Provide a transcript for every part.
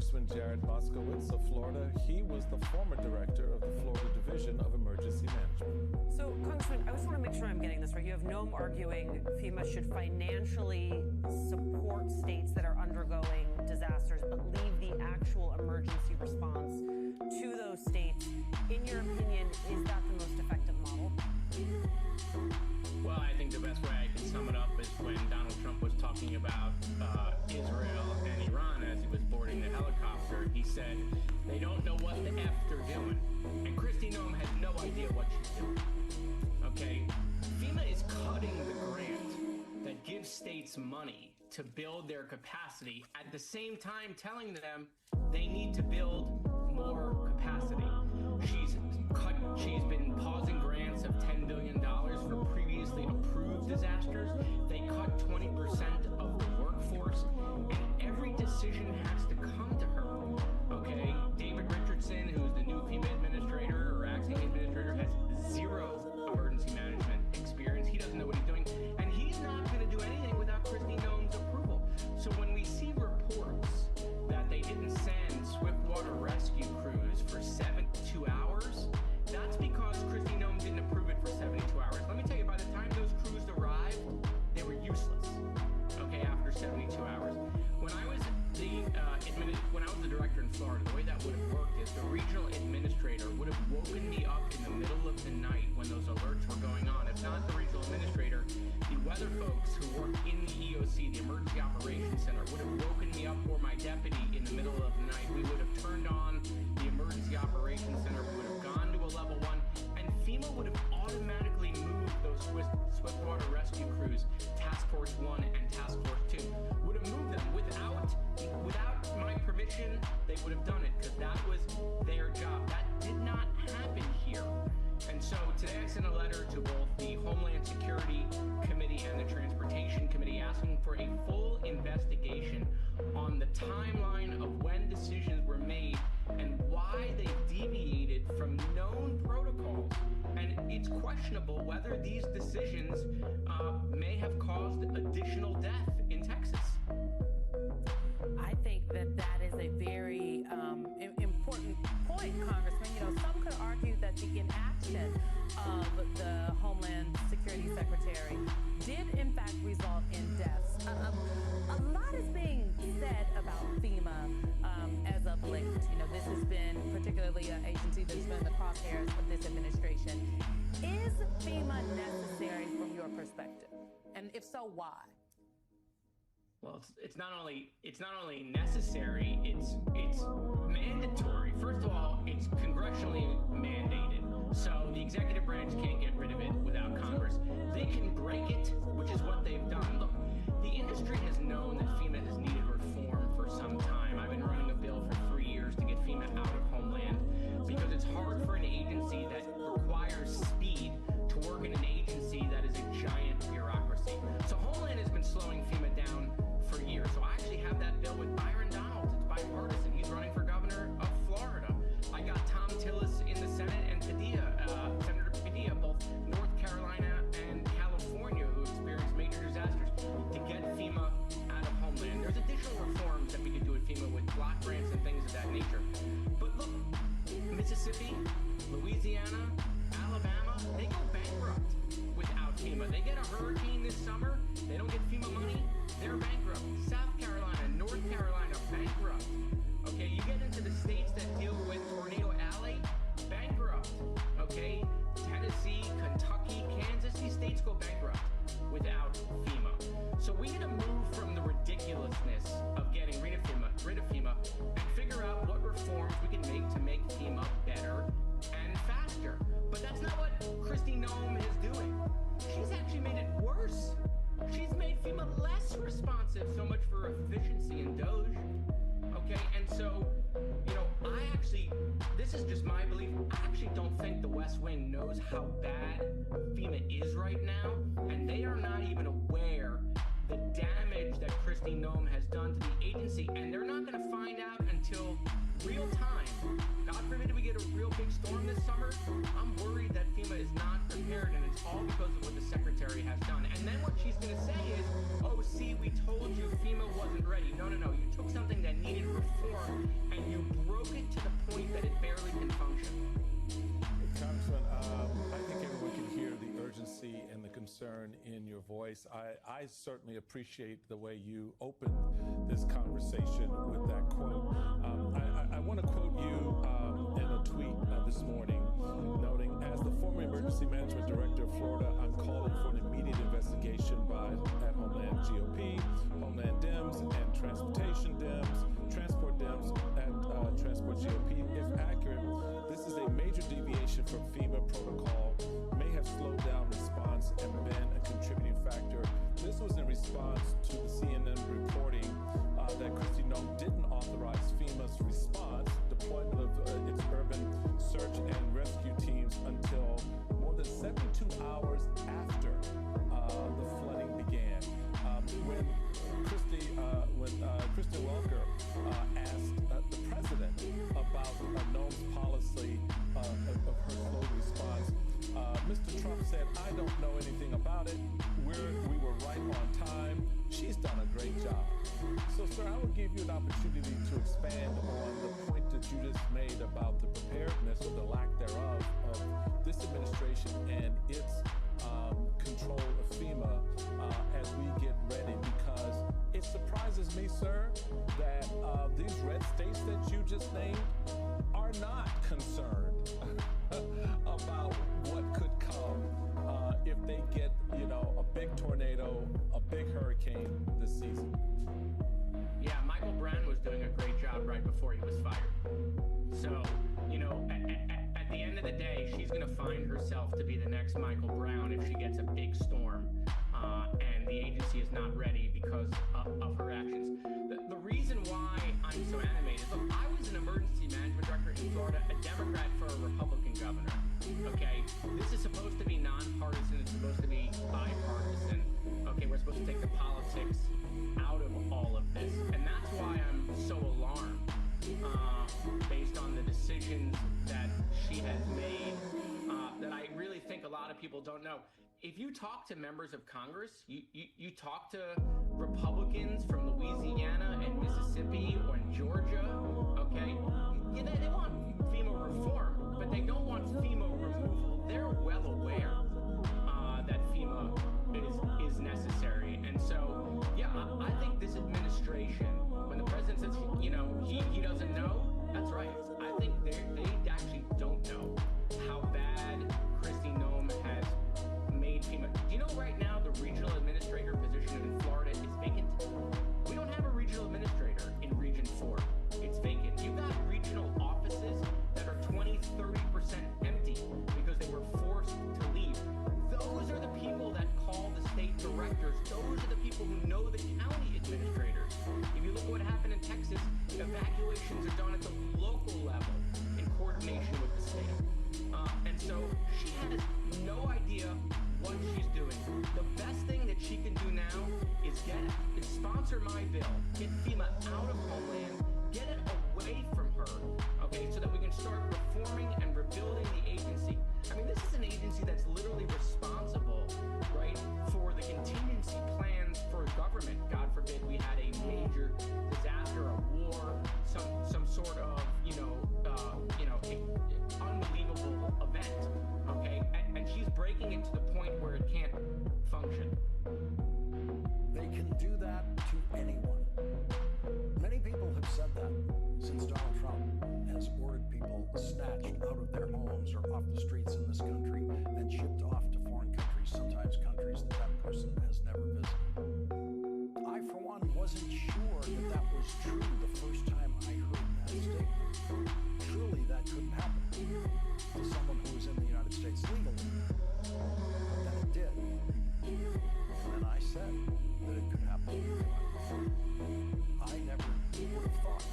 Congressman Jared Boskowitz of Florida. He was the former director of the Florida Division of Emergency Management. So, Congressman, I just want to make sure I'm getting this right. You have no arguing FEMA should financially support states that are undergoing disasters, but leave the actual emergency response to those states. In your opinion, is that the most effective model? Well, I think the best way I can sum it up is when Donald Trump was talking about Israel and Iran as he was boarding the helicopter. He said, they don't know what the F they're doing. And Kristi Noem has no idea what she's doing. Okay? FEMA is cutting the grant that gives states money to build their capacity, at the same time telling them they need to build more capacity. She's been pausing grants of $10 billion for previously approved disasters. They cut 20% of the workforce, and every decision has to come to her. Okay, David Richardson, who's the new FEMA administrator or acting administrator, has zero emergency management experience. He doesn't know what he's doing, and he's not going to do anything without Kristi Noem's approval. So when we see reports that they didn't send swiftwater rescue crews for 72 hours, that's because Kristi Noem didn't approve it for 72 hours. Let me tell you, by the time those crews arrived, they were useless. Okay, after 72 hours. When I was the director in Florida, the way that would have worked is the regional administrator would have woken me up in the middle of the night when those alerts were going on. If not the regional administrator, the weather folks who work in the EOC, the Emergency Operations Center, would have woken me up, or my deputy, in the middle of the night. We would have turned on the Emergency Operations Center, we would have gone to a level 1, and FEMA would have automatically moved those swiftwater rescue crews, Task Force 1 and Task Force 2, would have moved them without my permission. They would have done it because that was their job. That did not happen here. And so today I sent a letter to both the Homeland Security Committee and the Transportation Committee asking for a full investigation on the timeline of when decisions were made and why they deviated from known protocols. And it's questionable whether these decisions may have caused additional death in Texas. I think that is a very important point, Congressman. You know, some could argue that the inaction of the Homeland Security Secretary did in fact result in deaths. A lot is being said about FEMA as of late. You know, this has been particularly an agency that's been in the crosshairs of this administration. Is FEMA necessary from your perspective? And if so, why? Well, it's not only necessary, it's mandatory. First of all, it's congressionally mandated. So the executive branch can't get rid of it without Congress. They can break it, which is what they've done. Look, the industry has known that FEMA has needed reform for some time. I've been running a bill for 3 years to get FEMA out of Homeland because it's hard for an agency that requires speed to work in an agency that is a giant bureaucracy. So Homeland has been slowing FEMA down for years. So I actually have that bill with Byron Donalds. It's bipartisan. He's running for governor of Florida. I got Tom Tillis in the Senate and Senator Padilla, both North Carolina and California, who experienced major disasters, to get FEMA out of Homeland. There's additional reforms that we could do at FEMA with block grants and things of that nature. But look, Mississippi, Louisiana, Alabama, they go bankrupt without FEMA. They get a hurricane this summer, they don't get FEMA money, they're bankrupt. South Carolina, North Carolina, bankrupt. Okay, you get into the states that deal with Tornado Alley, bankrupt. Okay, Tennessee, Kentucky, Kansas, these states go bankrupt without FEMA. So we need to move from the ridiculousness of getting rid of FEMA and figure out what reforms we can make to make FEMA better and faster. But that's not what Kristi Noem is doing. She's actually made it worse. She's made FEMA less responsive, so much for efficiency and DOGE. Okay, and so, you know, this is just my belief, I actually don't think the West Wing knows how bad FEMA is right now, and they are not even aware the damage that Kristi Noem has done to the agency, and they're not going to find out until real time. God forbid we get a real big storm this summer. I'm worried that FEMA is not prepared, and it's all because of what the secretary has done. And then what she's going to say is, oh, see, we told you FEMA wasn't ready. No. You took something that needed reform and you broke it to the point that it barely can function. Congressman, I think everyone can hear the urgency and the concern in your voice. I certainly appreciate the way you opened this conversation with that quote. I want to quote you in a tweet this morning, noting, as the former emergency management director of Florida, I'm calling for an immediate investigation at Homeland GOP, Homeland Dems, and Transportation Dems, Transport Dems, and Transport GOP. If accurate, this is a major deviation from FEMA protocol, may have slowed down response and been a contributing factor. This was in response to the CNN reporting that Kristi Noem didn't authorize FEMA's response, deployment of its urban search and rescue teams until more than 72 hours after the flooding began. When Kristen Welker asked the president about Noem's policy of her slow response, Mr. Trump said, I don't know anything about it. We were right on time. She's done a great job. So, sir, I will give you an opportunity to expand on the point that you just made about the preparedness or the lack thereof of this administration and its control of FEMA as we get ready, because it surprises me, sir, that these red states that you just named are not concerned about what could come if they get, a big tornado, a big hurricane this season. Yeah, Michael Brown was doing a great job right before he was fired. So, at the end of the day, she's going to find herself to be the next Michael Brown if she gets a big storm and the agency is not ready because of her actions. The reason why I'm so animated, look, I was an emergency management director in Florida, a Democrat for a Republican governor. Okay, this is supposed to be nonpartisan, it's supposed to be bipartisan. Okay, we're supposed to take the politics out of all of this. And that's why I'm so alarmed based on the decisions that she has made that I really think a lot of people don't know. If you talk to members of Congress, you talk to Republicans from Louisiana and Mississippi or in Georgia, okay? They want FEMA reform, but they don't want FEMA removal. They're well aware that FEMA is necessary. And so, yeah, I think this administration, when the president says, he doesn't know, that's right. I think they actually don't know how bad Kristi Noem has made FEMA. Do you know right now the regional administrator position in Florida is vacant? We don't have a regional administrator in Region 4. It's vacant. You've got regional offices that are 20, 30% empty because they were forced to leave. Those are the people that call the state directors. Those are the people who know the county administrators. If you look at what happened in Texas, evacuations are done at the local level in coordination with the state. And so she has no idea what she's doing. The best thing that she can do now is sponsor my bill, get FEMA out of Homeland, get it away from her, okay, so that we can start reforming and rebuilding the agency. I mean, this is an agency that's literally responsible, right, for the contingency plans for government. God forbid we had a major disaster, a war, some sort of, unbelievable event, okay? And she's breaking it to the point where it can't function. They can do that to anyone. Many people have said that since Donald Trump has ordered people snatched out of their homes or off the streets in this country and shipped off to foreign countries, sometimes countries that person has never visited. I, for one, wasn't sure that was true the first time I heard that statement. Surely that couldn't happen to someone who was in the United States legally. But then it did. And then I said that it could happen. I never would have thought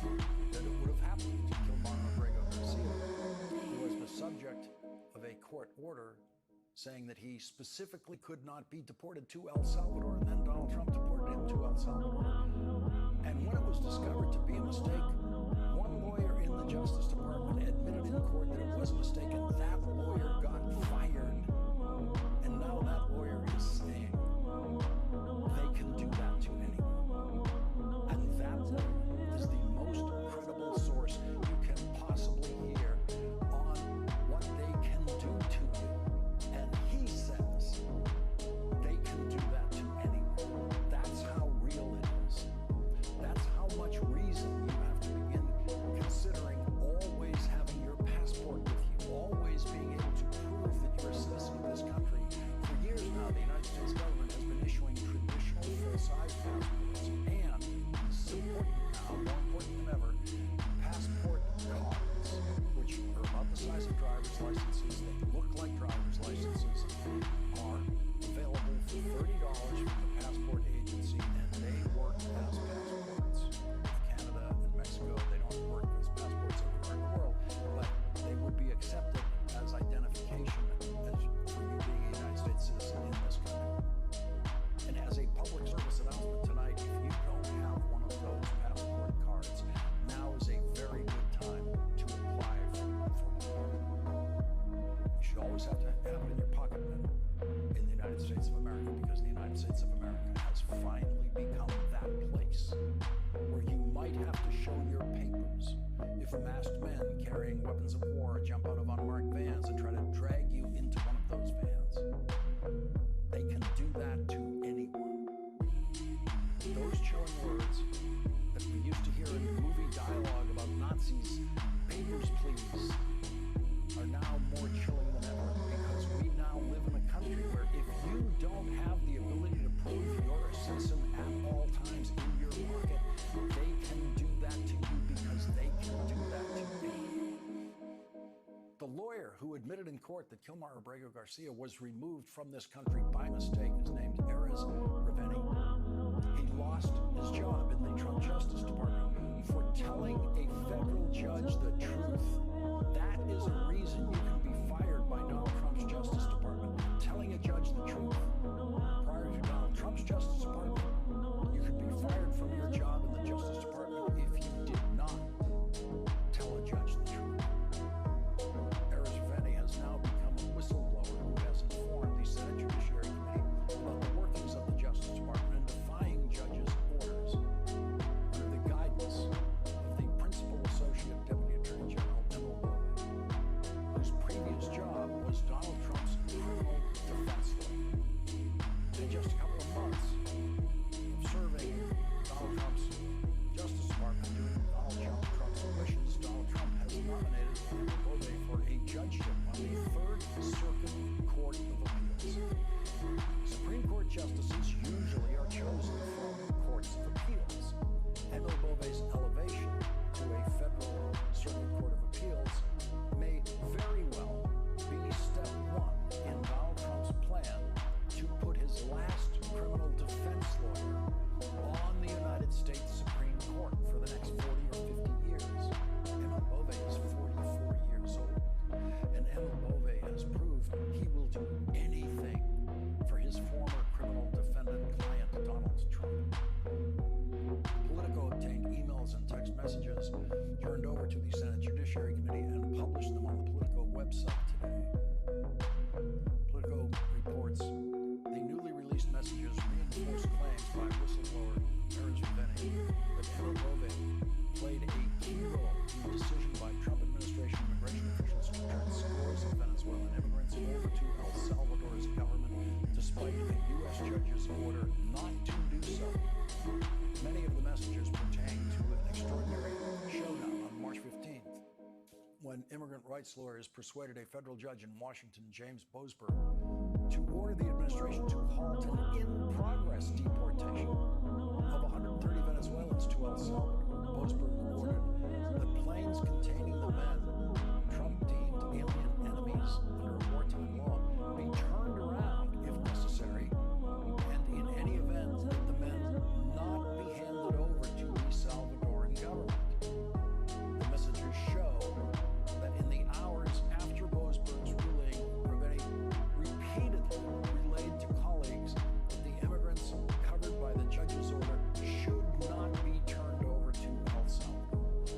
that it would have happened to Gilmar Abrego Garcia, who was the subject of a court order saying that he specifically could not be deported to El Salvador, and then Donald Trump deported him to El Salvador. And when it was discovered to be a mistake, one lawyer in the Justice Department admitted in court that it was a mistake, and that lawyer got fired. And now that lawyer is saying they can do that to anyone. United States government has been issuing traditional full-size passports and, this is important now, more important than ever, passport cards, which are about the size of driver's licenses. They look like driver's licenses, are available for $30 from the passport agency, and they work as passports. Canada and Mexico, they don't work as passports everywhere in the world, but they would be accepted as identification for you being a United States citizen in this country. And as a public service announcement tonight, if you don't have one of those passport cards, now is a very good time to apply for one. You should always have to have it in your pocket in the United States of America, because the United States of America has finally become that place where you might have to show your papers if masked men carrying weapons of war jump out of unmarked vans and try to drag you into one of those vans. They can do that to anyone. Those chilling words that we used to hear in movie dialogue about Nazis, papers please, are now more chilling than ever, because we now live in a country where if you don't have the ability to prove you're a citizen at all times in your pocket, they can do that to you because they can do that to you. The lawyer who admitted in court that Kilmar Abrego Garcia was removed from this country by mistake is named Erez Raveni. He lost his job in the Trump Justice Department for telling a federal judge the truth. That is a reason you can be fired by Donald Trump's Justice Department, telling a judge the truth. Prior to Donald Trump's Justice Department, you could be fired from your job in the Justice Department if you did not tell a judge the truth. Erez Raveni has now become a whistleblower who has informed the Senate Judiciary Committee about the workings of the Justice Department and defying judges' orders under the guidance of the Principal Associate Deputy Attorney General, Emma Bovee, whose previous job was Donald Trump's criminal defense lawyer. In just a couple of months of serving Donald Trump's Justice Department, doing Donald Trump's wishes, Donald Trump has nominated Emma Bovee for a judgeship on the Third Circuit Court of Appeals. Supreme Court justices usually are chosen from courts of appeals. Emma Bovee's elevation to a Federal Circuit Court of Appeals may very well be step one in Donald Trump's plan to put his last criminal defense lawyer on the United States Supreme Court for the next 40 or 50 years. Emma Bovee is 44 years old, and Emma Bovee has proved he will do anything for his former criminal defendant client, Donald Trump. Politico obtained emails and text messages turned over to the Senate Judiciary Committee and published them on the Politico website today. Politico reports the newly released messages reinforce claims by whistleblower Erez Raveni that Emma Bovee played a key role in the decision by Trump administration immigration officials to turn scores of Venezuelan immigrants over to El Salvador's government, despite a U.S. judge's order not to do so. Many of the messages pertain to an extraordinary showdown on March 15th, when immigrant rights lawyers persuaded a federal judge in Washington, James Boasberg, to order the administration to halt an in-progress deportation of 130 Venezuelans to El Salvador. Boasberg ordered that planes containing the men Trump deemed alien enemies under wartime law be turned around if necessary, and in any event that the men not be handed over to the Salvadoran government. The messages show that in the hours after Boasberg's ruling, Raveni repeatedly relayed to colleagues that the immigrants covered by the judge's order should not be turned over to El Salvador.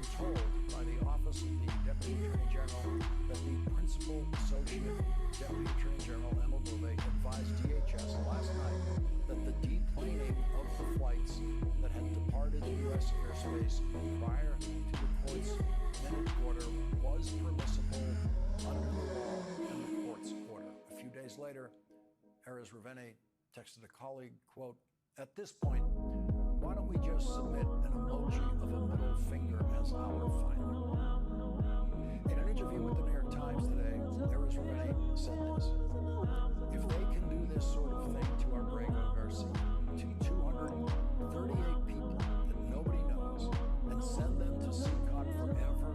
been told by the Office of the Deputy Attorney General that the Principal Associate Deputy Attorney General, Emma Bouvet, advised DHS last night that the deplaning of the flights that had departed U.S. airspace prior to the court's minute order was permissible under the law and the court's order. A few days later, Erez Raveni texted a colleague, quote, "At this point, why don't we just submit an emoji of a middle finger as our finding?" In an interview with the New York Times today, Erez Raveni said this: "If they can do this sort of thing to our Abrego Garcia, to 238 people that nobody knows, and send them to CCOT forever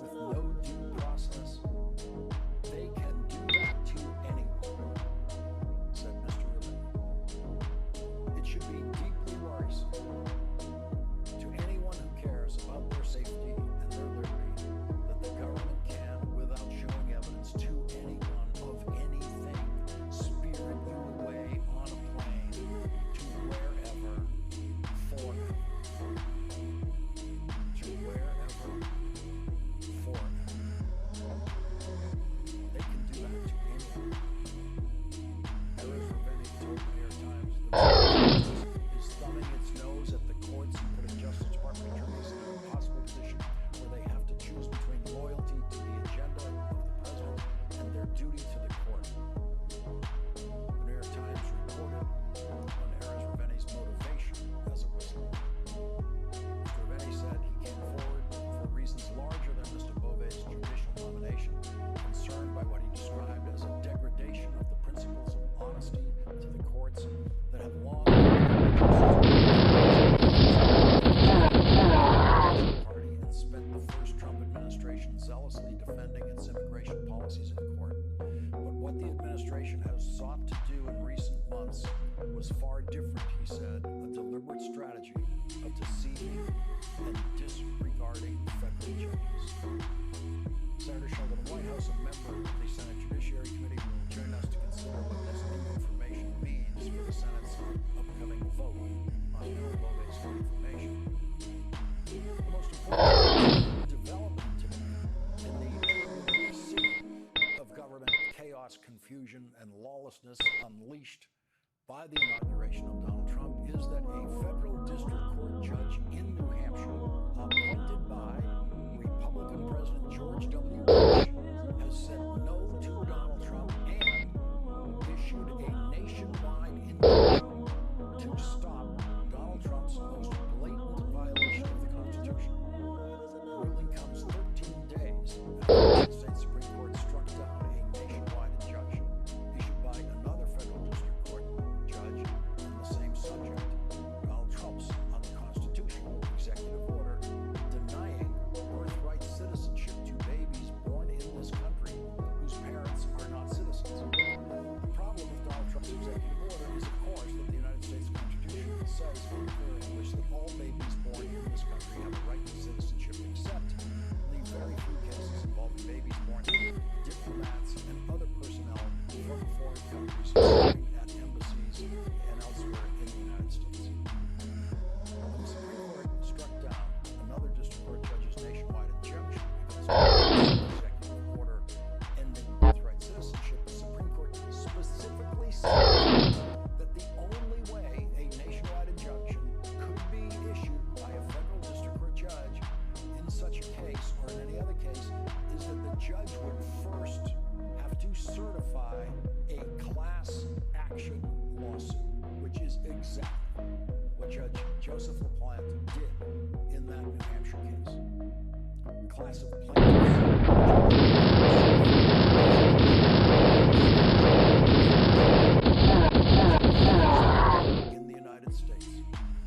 with no due process, they can do that to anyone," said Mr. Raveni. It should be deeply worrisome to anyone who cares about their safety and their liberty that the government can, without showing evidence to anyone of anything, spirit you away on a plane to wherever, forever. To wherever, forever. They can do that to anyone. Erez Raveni told the New York Times that is thumbing its nose at the courts and putting Justice Department attorneys in an impossible position where they have to choose between loyalty to the agenda of the president and their duty to the court. The New York Times reported on Erez Raveni's motivation as a whistleblower. Mr. Raveni said he came forward for reasons larger than Mr. Bouvet's judicial nomination, concerned by what he described as a degradation of the principles of honesty to the courts that have long party and spent the first Trump administration zealously defending its immigration policies in court. But what the administration has sought to do in recent months was far different, he said, a deliberate strategy of deceiving and disregarding federal judges. Senator Sheldon Whitehouse, a member of the Senate Judiciary Committee, will join us to consider what this new information means for the Senate's upcoming vote on Bill Bouvet's information. The most important development today in the sea of government chaos, confusion, and lawlessness unleashed by the inauguration of Donald Trump is that a federal district court judge in New Hampshire, appointed by Republican President George W. Bush, has said no to Donald Trump and issued a nationwide injunction to stop Donald Trump's most blatant violation of the Constitution. The ruling comes 13 days after the United States Supreme Court struck down a nationwide injunction issued by another federal district court judge on the same subject, Donald Trump's unconstitutional executive order denying birthright citizenship to babies born in this country whose parents are not citizens. The problem with Donald Trump's executive order is, of course, that the United States Constitution says in clear English that all babies born in this country have a right to citizenship, except in the very few cases involving babies born to diplomats and other personnel from foreign countries serving at embassies and elsewhere in the United States. When the Supreme Court struck down another district court judge's nationwide injunction against the executive order ending birthright citizenship, the Supreme Court specifically said that the only way a nationwide injunction could be issued by a federal district court judge in such a case or in any other case is that the judge would first have to certify a class action lawsuit, which is exactly what Judge Joseph LaPlante did in that New Hampshire case. A class of plaintiffs in the United States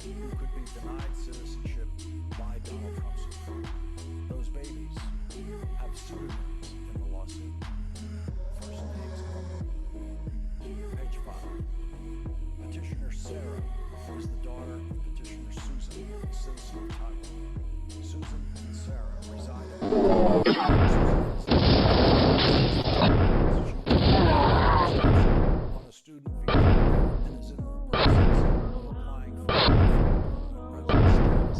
who could be denied citizenship by Donald Trump's approval. Those babies have pseudonyms in the lawsuit. First names are page 5. Petitioner Sarah is the daughter of petitioner Susan, a citizen of Taiwan. Susan and Sarah reside on a student visa and is in the process of applying for resident status.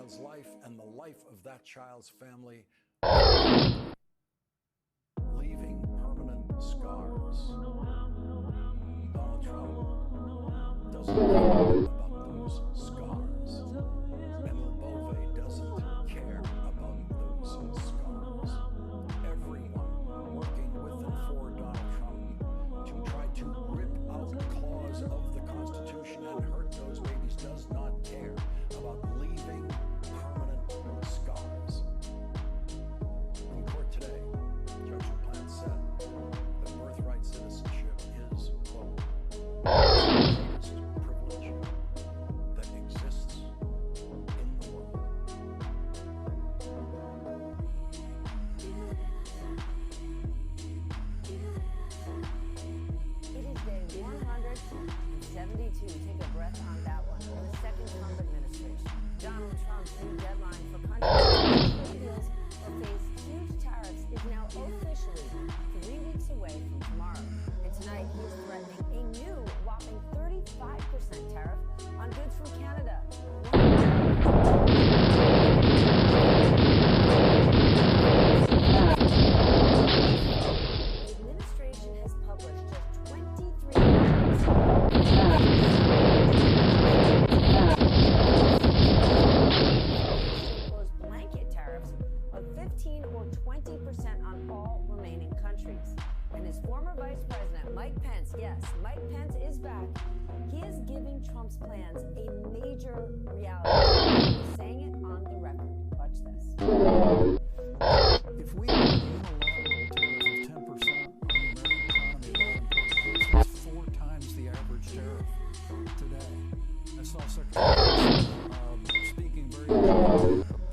child's life and the life of that child's family, leaving permanent scars. Donald Trump doesn't care about those scars. And Bove doesn't care about those scars. Everyone working with and for Donald Trump to try to rip out clause of the Constitution and hurt those babies does not care about leaving permanent scars. In court today, Judge LaPlante said that birthright citizenship is, quote, the greatest privilege that exists in the world. It is day 172. Take a breath on that one. In the second Trump administration, Donald Trump's new deadline for countries deals or face huge tariffs is now officially 3 weeks away from tomorrow. And tonight, he is threatening a new whopping 35% tariff on goods from Canada. The administration has published just 23 impose blanket tariffs of 15 or 20% on all remaining countries. And his former Vice President, Mike Pence, yes, Mike Pence is back. He is giving Trump's plans a major reality. He's saying it on the record. Watch this. If we had a unilateral tariff of 10% on the American economy of all imported goods, that's 4 times the average tariff today. I saw Secretary speaking very clearly about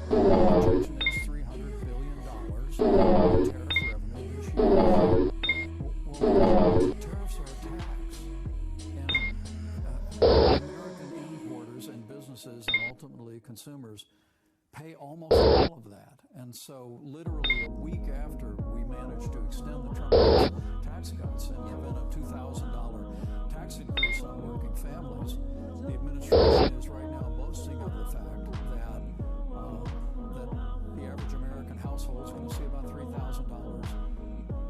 the projection is $300 billion in tariff revenue this year. Well, tariffs are a tax, and American importers and businesses and ultimately consumers pay almost all of that. And so literally a week after we managed to extend the Trump tax cuts and prevent a $2,000 tax increase on working families, the administration is right now boasting of the fact that the average American household is going to see about $3,000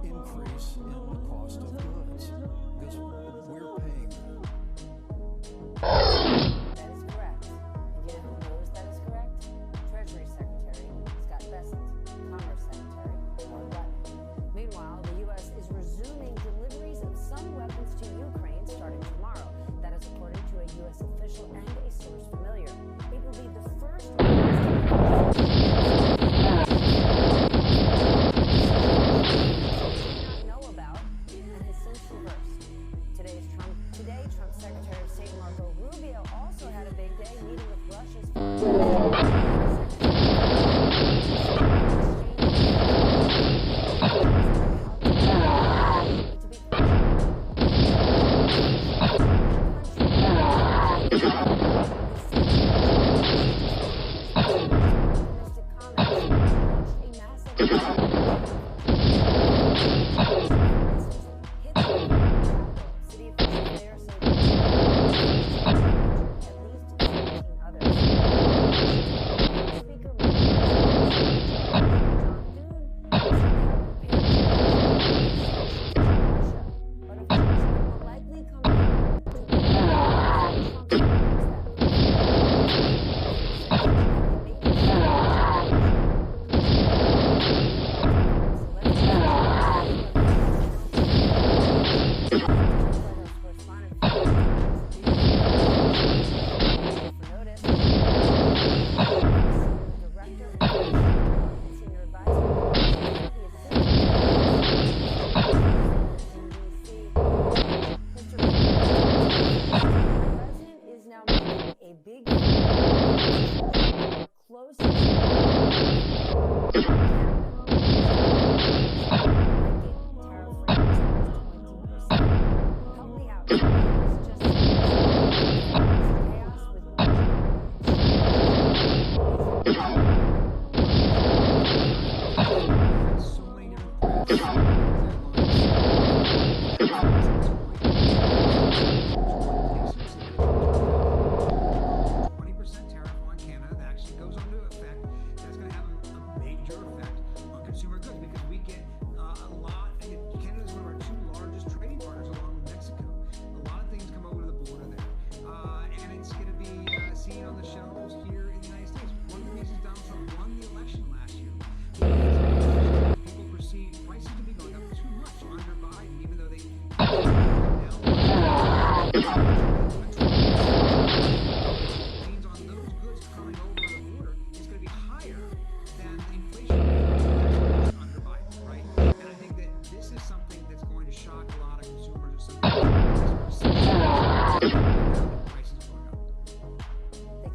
increase in the cost of goods because we're paying that. That is correct. And you know who knows that is correct? Treasury Secretary Scott Bessent, Commerce Secretary Mark Button. Meanwhile, the U.S. is resuming deliveries of some weapons to Ukraine starting tomorrow. That is according to a U.S. official and a source familiar.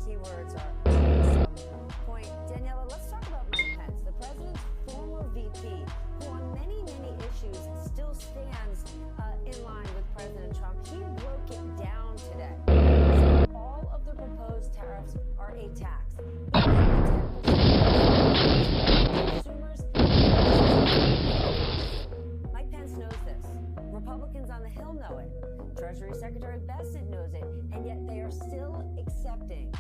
keywords are at some point. Daniela, let's talk about Mike Pence, the president's former VP, who on many, many issues still stands in line with President Trump. He broke it down today. So all of the proposed tariffs are a tax. Consumers. Mike Pence knows this. Republicans on the Hill know it. Treasury Secretary Bessent knows it. And yet they are still accepting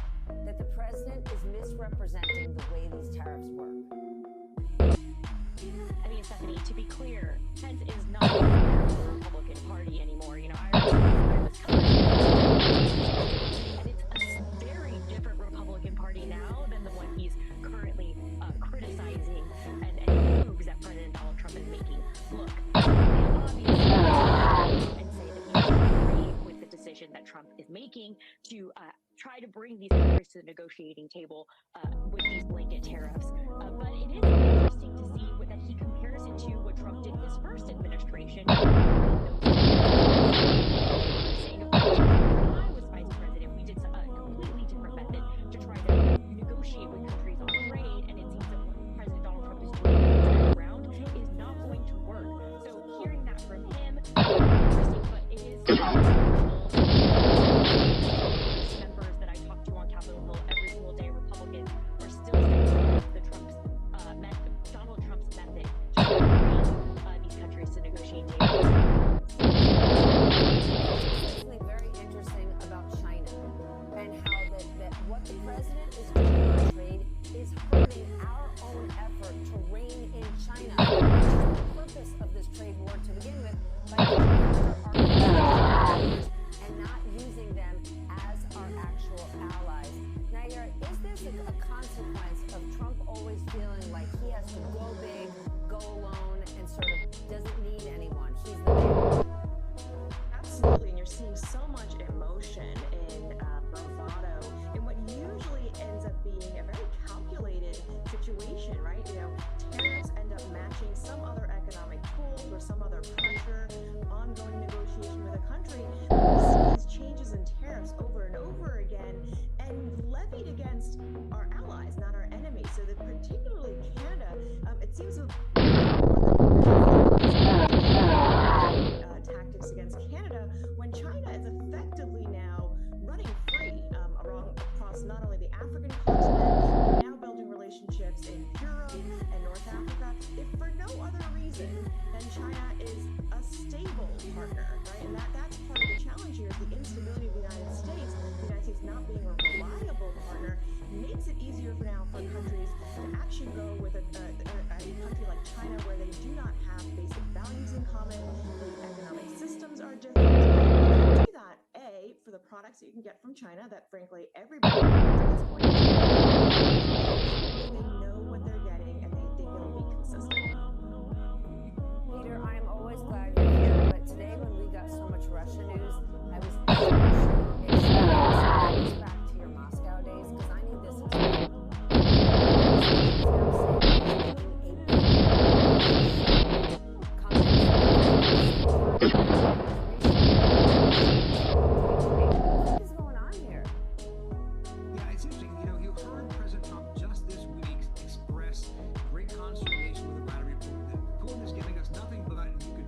that the president is misrepresenting the way these tariffs work. I mean, Stephanie, to be clear, Pence is not a member of the Republican Party anymore. You know, I remember was covering and it's a very different Republican Party now than the one he's currently criticizing and moves that President Donald Trump is making. Look, obviously, and say that he agree with the decision that Trump is making to try to bring these countries to the negotiating table with these blanket tariffs. But it is interesting to see that he compares it to what Trump did in his first administration. Saying, of course, when I was vice president, we did a completely different method to try to negotiate with countries on trade, and it seems that what President Donald Trump is doing this time around is not going to work. So hearing that from him is interesting, but it is members that I talk to on Capitol Hill every single day, Republicans, are still saying that Donald Trump's method to bring these countries to negotiate tables. Something very interesting about China and how that what the president is doing on trade is hurting our own effort to rein in China, which is the purpose of this trade war to begin with, by going after our competitors and not using them as our actual allies. Nair, is this a consequence of Trump always feeling like he has to go big, go alone, and sort of doesn't need anyone? He's the man. Absolutely, and you're seeing so much emotion and bravado in what usually ends up being a very calculated situation, right? You know, tariffs end up matching some other economic tools or some other pressure, ongoing negotiation with a country. We see these changes in tariffs over and over again and levied against our allies, not our enemies. So that particularly Canada, it seems tactics against Canada when China is effectively now running free across not only the African continent, but now building relationships in Europe and North Africa, if for no other reason than China is a stable partner, right? And that's part of the challenge here is the instability of the United States not being a reliable partner makes it easier for now for countries to actually go with a country like China where they do not have basic values in common, the economic systems are different. You can do that, A, for the products that you can get from China that frankly everybody at this point they know what they're getting and they think it'll be consistent. Peter, I am always glad you're here, but today when we got so much Russia news, I was especially excited back to your Moscow days because I need this explained. What is going on here? Yeah, it's interesting. You know, you heard President Trump just this week express great consternation with the Vladimir Putin that Putin is giving us nothing but you could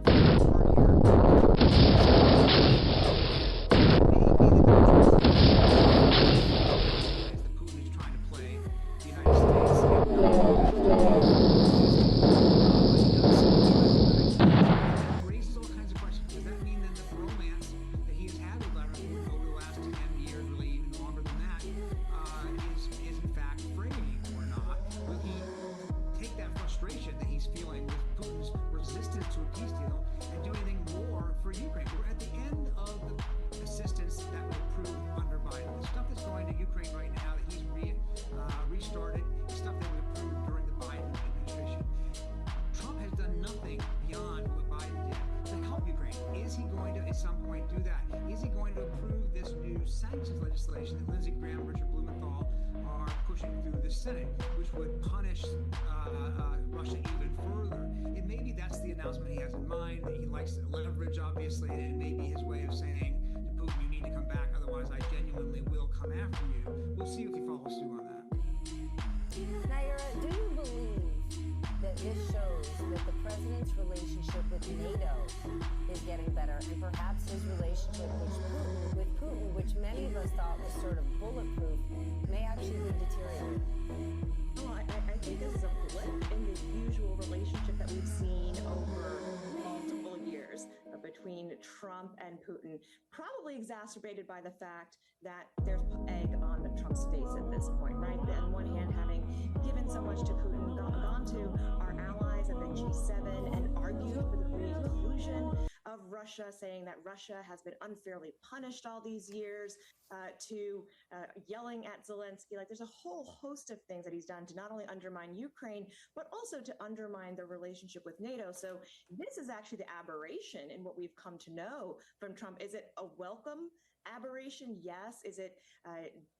Senate, which would punish Russia even further. And maybe that's the announcement he has in mind, that he likes leverage, obviously, and it may be his way of saying to Putin, you need to come back, otherwise I genuinely will come after you. we'll see if he follows through on that. Naira, do you believe that this shows that the president's relationship with NATO is getting better, and perhaps his relationship with Putin, which many of us thought was sort of bulletproof, may actually be deteriorating? Well, I think this is a blip in the usual relationship that we've seen over multiple years between Trump and Putin, probably exacerbated by the fact that there's egg on the Trump's face at this point, right? On one hand, having given so much to Putin, gone to our allies at the G7 and argued for the re-inclusion of Russia, saying that Russia has been unfairly punished all these years, to yelling at Zelensky. Like, there's a whole host of things that he's done to not only undermine Ukraine, but also to undermine the relationship with NATO. So this is actually the aberration in what we've come to know from Trump. Is it a welcome aberration? Yes. Is it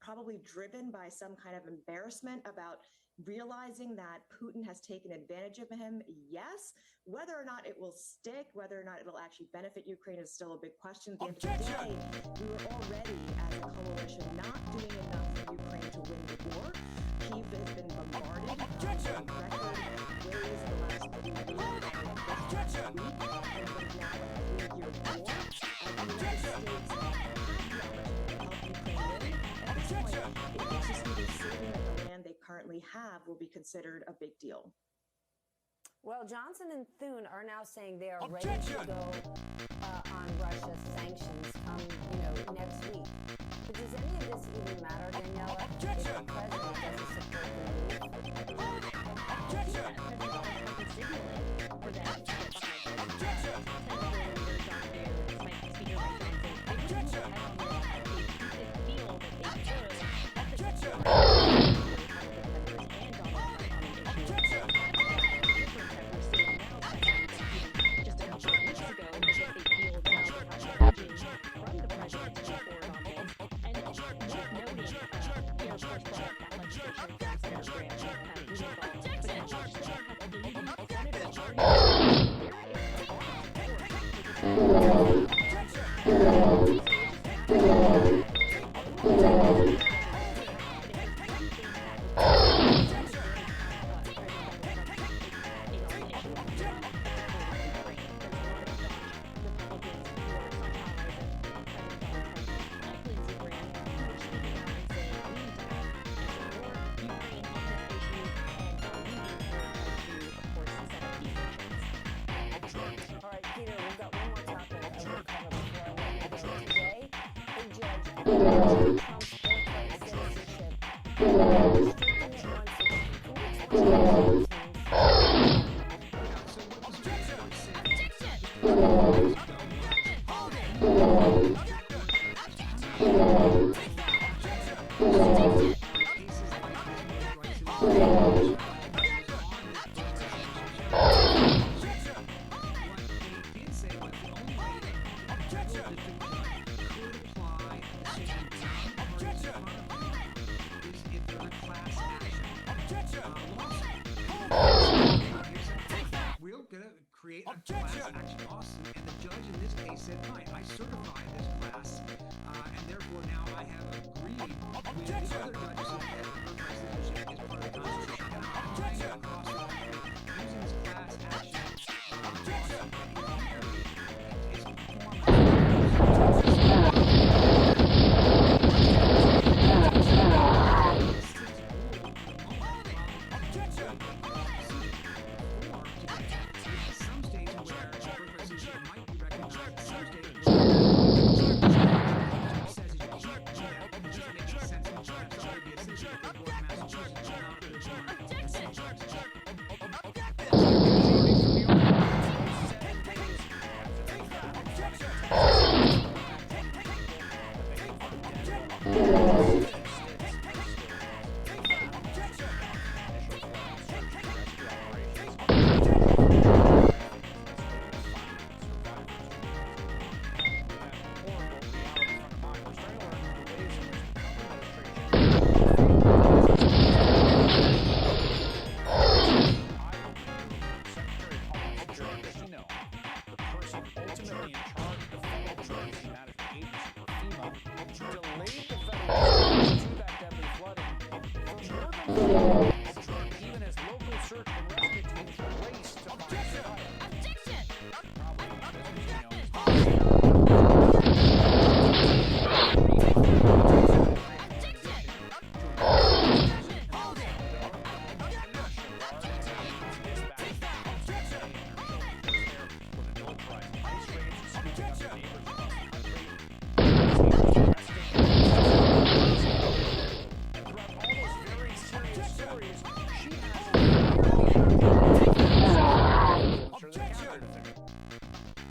probably driven by some kind of embarrassment about realizing that Putin has taken advantage of him? Yes. Whether or not it will stick, whether or not it'll actually benefit Ukraine is still a big question. At the end of the day, we were already, as a coalition, not doing enough for Ukraine to win the war. Kyiv has been bombarded in record ways in the last 3 years. And we're now in a 3-year war. The United States had the opportunity to help Ukraine win. At this point, it makes us even saving that the land they currently have will be considered a big deal. Well, Johnson and Thune are now saying they are ready to go on Russia's sanctions come, next week. But does any of this even matter, Daniela, if the president doesn't support the move? Objection! For them to get create a class action lawsuit, and the judge in this case said, fine, I certify this class, and therefore now I have agreed with the other judges who said that birthright citizenship is part of the Constitution, and I'm applying it across the country using this class action lawsuit, and in theory, it's a form Even as local search and rescue teams race to find survivors.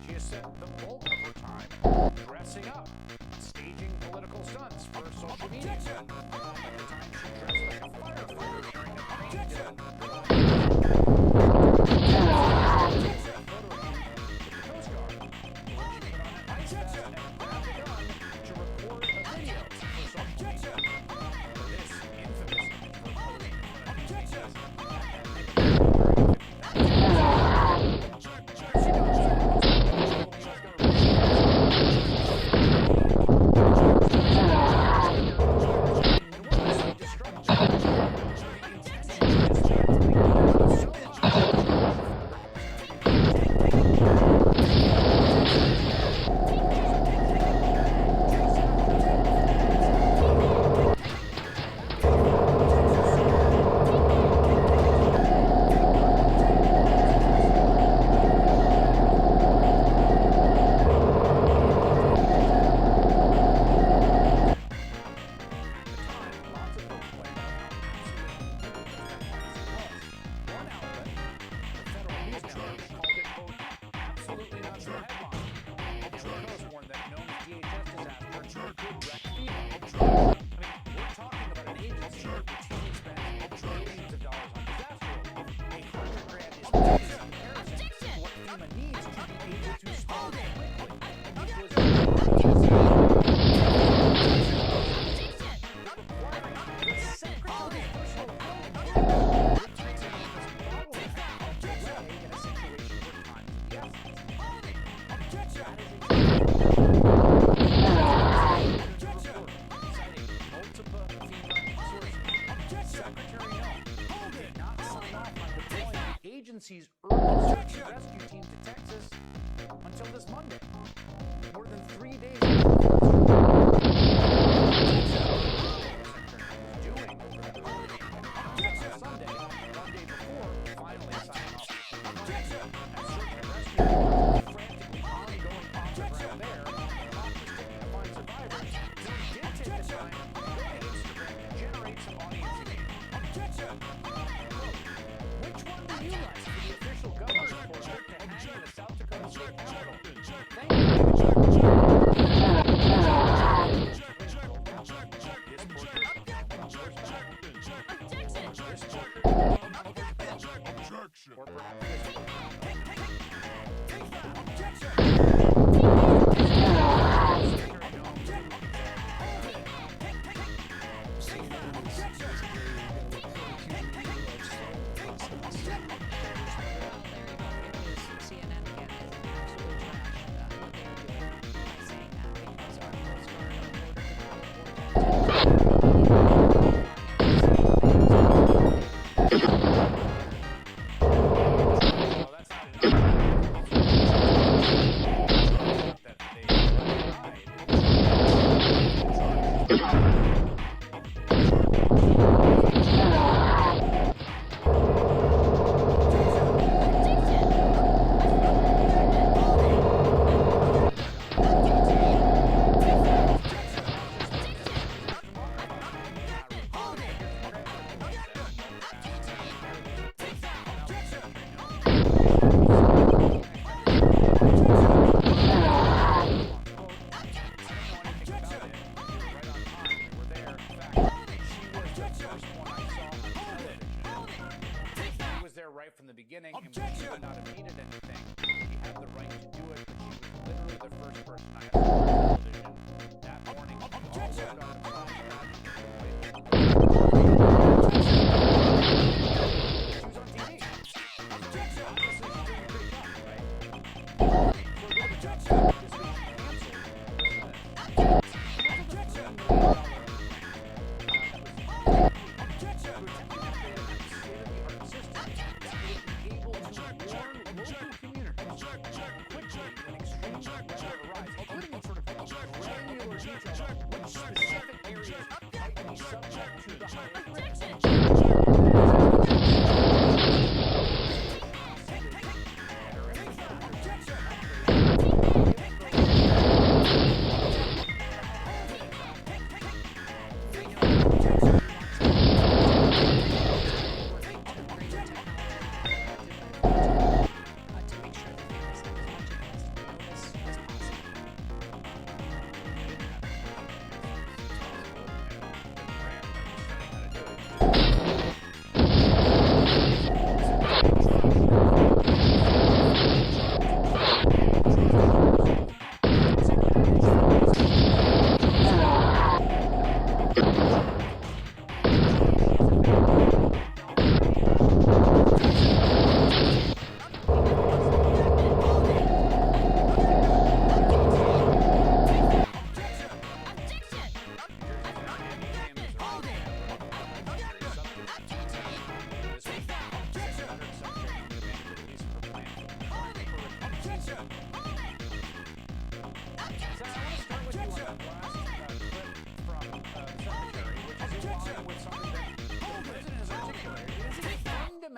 She has spent the bulk of her time dressing up, staging political stunts for social media. At the time, she dressed like a firefighter during a paint Coast Guard. She put on an ice vest and grabbed a gun to record a video for social media. For this infamous image for posing in front of PCs. Agency's urgent search and rescue team to Texas until this Monday, more than 3 days after Sunday, one day before, finally signing off. As search and rescue frantically ongoing on the ground there, clock was ticking to find survivors. Zoom did take the time to go to Instagram and generate some audience engagement. Which one do you like for the official governor's portrait to hang in the South Dakota State Capitol? Thank you. Or perhaps this one. From the beginning, and when she would not have needed anything, she had the right to do it, but she was literally the first person I ever saw on television that morning. She was on TV. Obviously, she's doing a great job, right? So what the judge said this week, she canceled.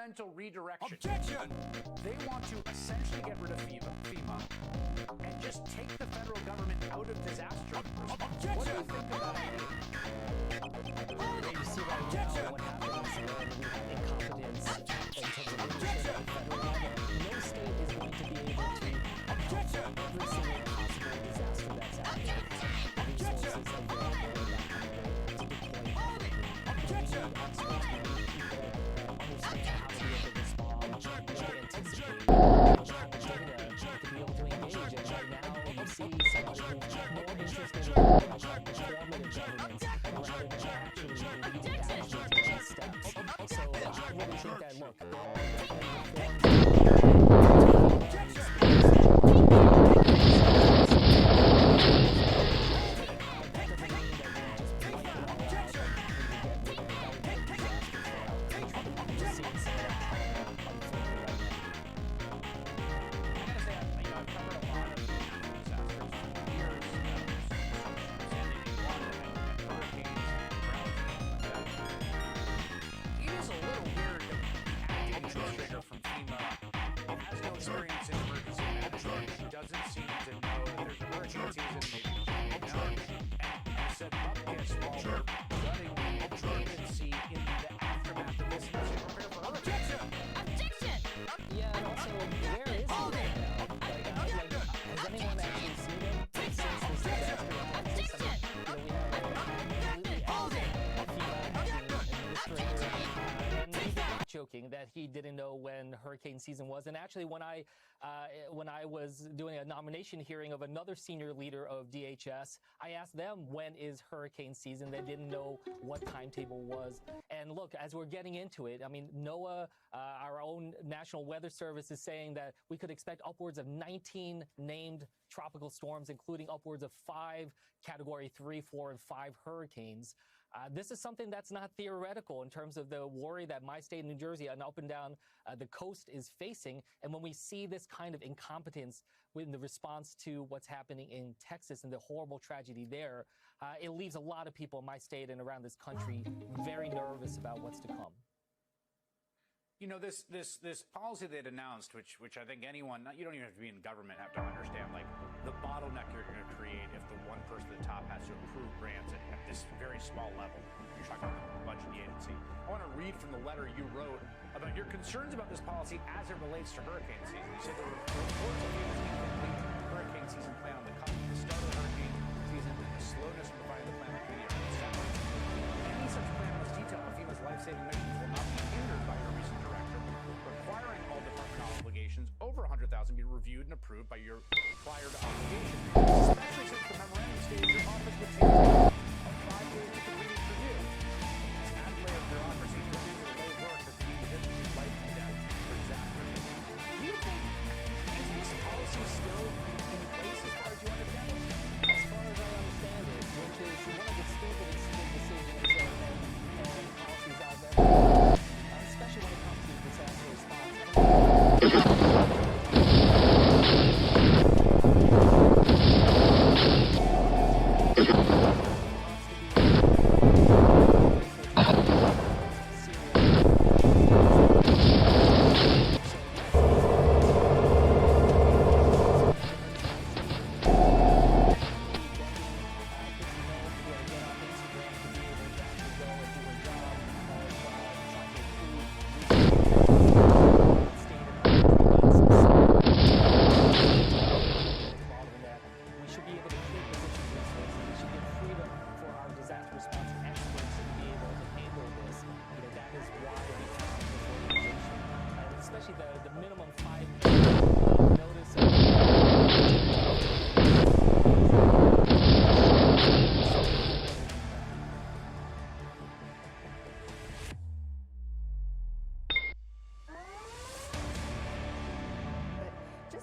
fundamental redirection. Objection! They want to essentially get rid of FEMA and just take the federal government out of disaster response. What do you think about that? You see right now what happens when we have incompetence in terms of leadership at the federal level. No state is going to be able to help every single possible disaster that's out there. Resources available that kind of way to deploy quickly. We need experts, we need people that understand how to be able to respond, to anticipate what happens to be able to engage. And right now you see someone who's more interested in performative governance rather than actually leading action to these steps. So I really think that, look, there are joking that he didn't know when hurricane season was. And actually, when I was doing a nomination hearing of another senior leader of DHS, I asked them, when is hurricane season? They didn't know what timetable was. And look, as we're getting into it, I mean, NOAA, our own National Weather Service, is saying that we could expect upwards of 19 named tropical storms, including upwards of 5 Category 3, 4, and 5 hurricanes. This is something that's not theoretical in terms of the worry that my state, New Jersey, and up and down the coast is facing. And when we see this kind of incompetence in the response to what's happening in Texas and the horrible tragedy there, it leaves a lot of people in my state and around this country very nervous about what's to come. You know, this policy they'd announced, which I think anyone, you don't even have to be in government, have to understand, like, the bottleneck you're going to create if the one person at the top has to approve grants at this very small level. You're talking about the budget agency. I want to read from the letter you wrote about your concerns about this policy as it relates to hurricane season. You said there were reports of incomplete hurricane season plan on the cusp of the start of the hurricane season and the slowness in providing the plan to the December. Any such plan must detail how FEMA's life-saving missions will not be hindered by your recent directive, requiring all department obligations over $100,000 be reviewed and approved by your prior to obligation, especially since the memorandum stated your office would take of 5 years to complete its review. This outlay of bureaucracy produces a low work that can be individually life and death for disaster. Do you think, is this policy still in place as far as you understand it? As far as I understand it, which is one of the stupidest decisions and policies out there, especially when it comes to disaster response.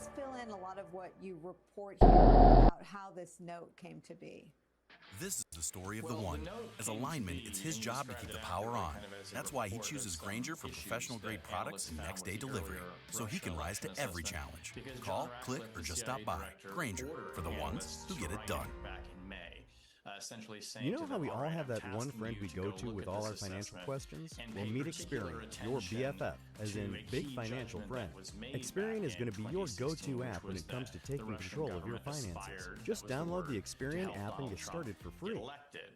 us fill in a lot of what you report here about how this note came to be. This is the story of the one. As a lineman, it's his job to keep the power on. That's why he chooses Grainger for professional-grade products and next-day delivery, so he can rise to every challenge. Call, click, or just stop by. Grainger, for the ones who get it done. You know how we all have that one friend we go to with all our financial questions? Well, meet Experian, your BFF, as in big financial friend. Experian is going to be your go-to app when it comes to taking control of your finances. Just download the Experian app and get started for free.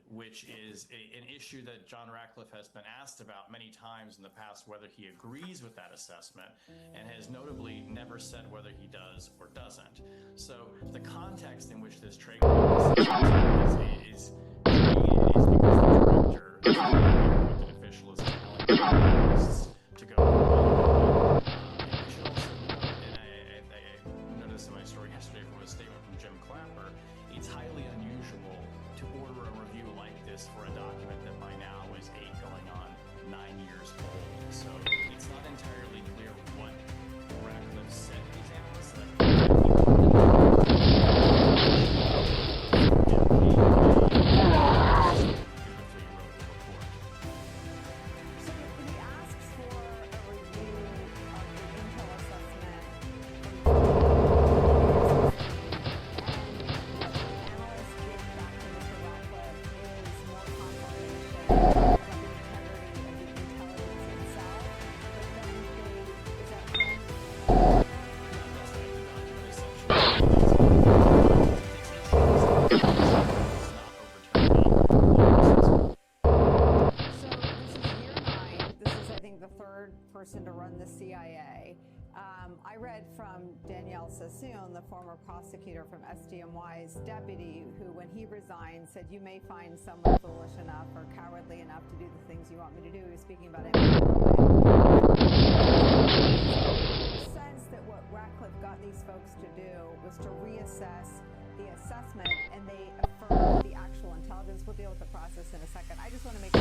Which is an issue that John Ratcliffe has been asked about many times in the past, whether he agrees with that assessment, and has notably never said whether he does or doesn't. So the context in which this trade is because the director, the elected official, is telling journalists to go. We should also note, and I noticed in my story yesterday from a statement from Jim Clapper, it's highly unusual to order a review like this for a document that by now is 8 going on 9 years old. So it's not entirely clear what Ratcliffe said to these analysts. To run the CIA. I read from Danielle Sassoon, the former prosecutor from SDNY's deputy, who, when he resigned, said, "You may find someone foolish enough or cowardly enough to do the things you want me to do." He was speaking about it. The sense that what Ratcliffe got these folks to do was to reassess the assessment, and they affirmed the actual intelligence. We'll deal with the process in a second. I just want to make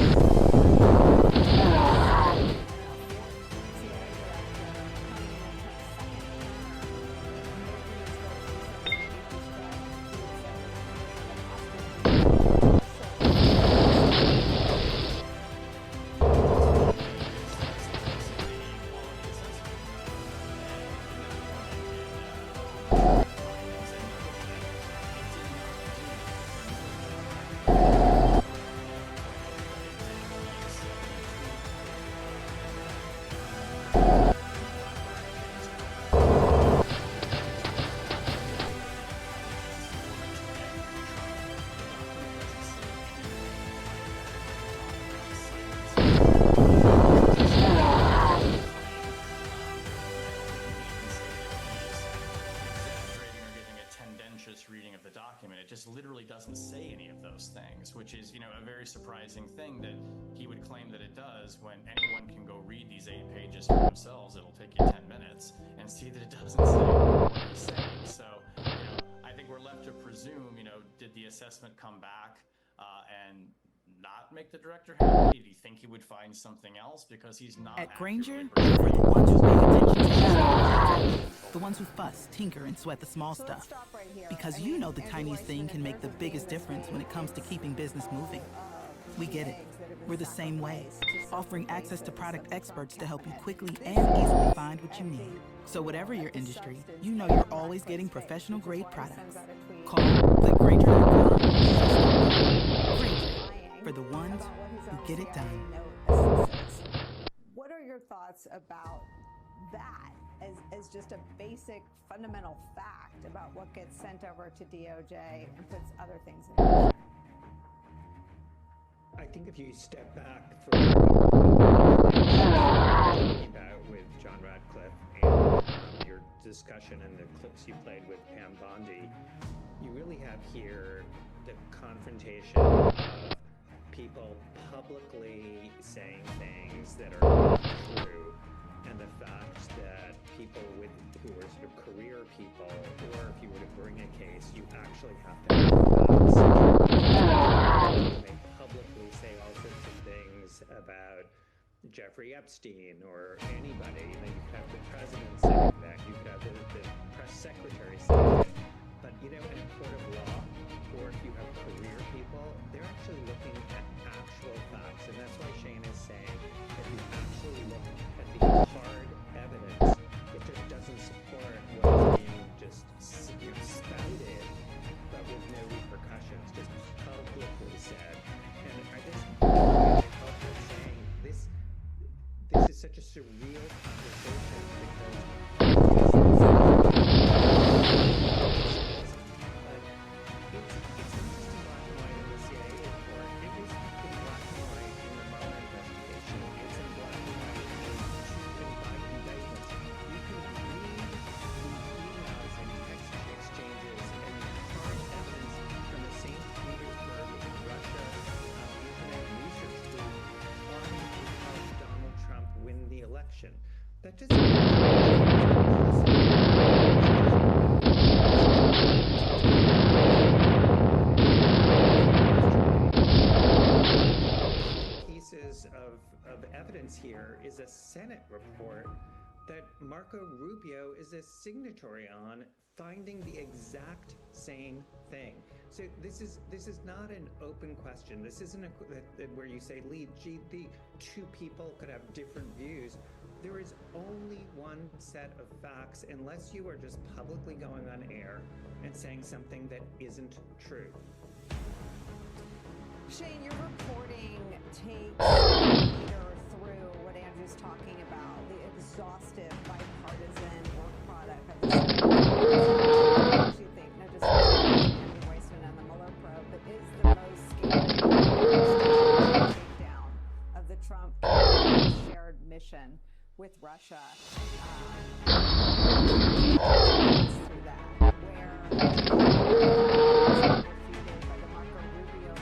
literally doesn't say any of those things, which is, a very surprising thing that he would claim that it does when anyone can go read these 8 pages for themselves. It'll take you 10 minutes and see that it doesn't say what he's saying. So, I think we're left to presume, did the assessment come back and not make the director happy? Did he think he would find something else? Because he's not. At Grainger, we're the ones who pay attention to the ones who fuss, tinker, and sweat the small stuff. Because the tiniest thing can make the biggest difference when it comes to keeping business moving. We get it. We're the same way, offering access to product experts to help you quickly and easily find what you need. So whatever your industry, you're always getting professional-grade products. Call clickgrainger.com. Grainger, for the ones who get it done. What are your thoughts about that as just a basic fundamental fact about what gets sent over to DOJ and puts other things in motion? I think if you step back from talking about with John Ratcliffe and your discussion and the clips you played with Pam Bondi, you really have here the confrontation of people publicly saying things that are not true, and the fact that people who are sort of career people, or if you were to bring a case, you actually have to have facts. They publicly say all sorts of things about Jeffrey Epstein or anybody. You could have the president saying that. You could have the press secretary saying it. But in a court of law, or if you have career people, they're actually looking at actual facts. And that's why Shane is saying if you actually look at the hard evidence, it just doesn't support what is being just spouted, but with no repercussions, just publicly said. And I just felt like saying this is such a surreal conversation because that just pieces of evidence here is a Senate report that Marco Rubio is a signatory on, finding the exact same thing. So this is not an open question. This isn't where you say, Lee, gee, the two people could have different views. There is only one set of facts, unless you are just publicly going on air and saying something that isn't true. Shane, your reporting takes the reader through what Andrew's talking about, the exhaustive bipartisan work product of the Senate. You think, no disrespect to Andrew Weissman and the Mueller probe, but is the most scathing takedown of the Trump shared mission with Russia. Through that, where refuted by the Marco Rubio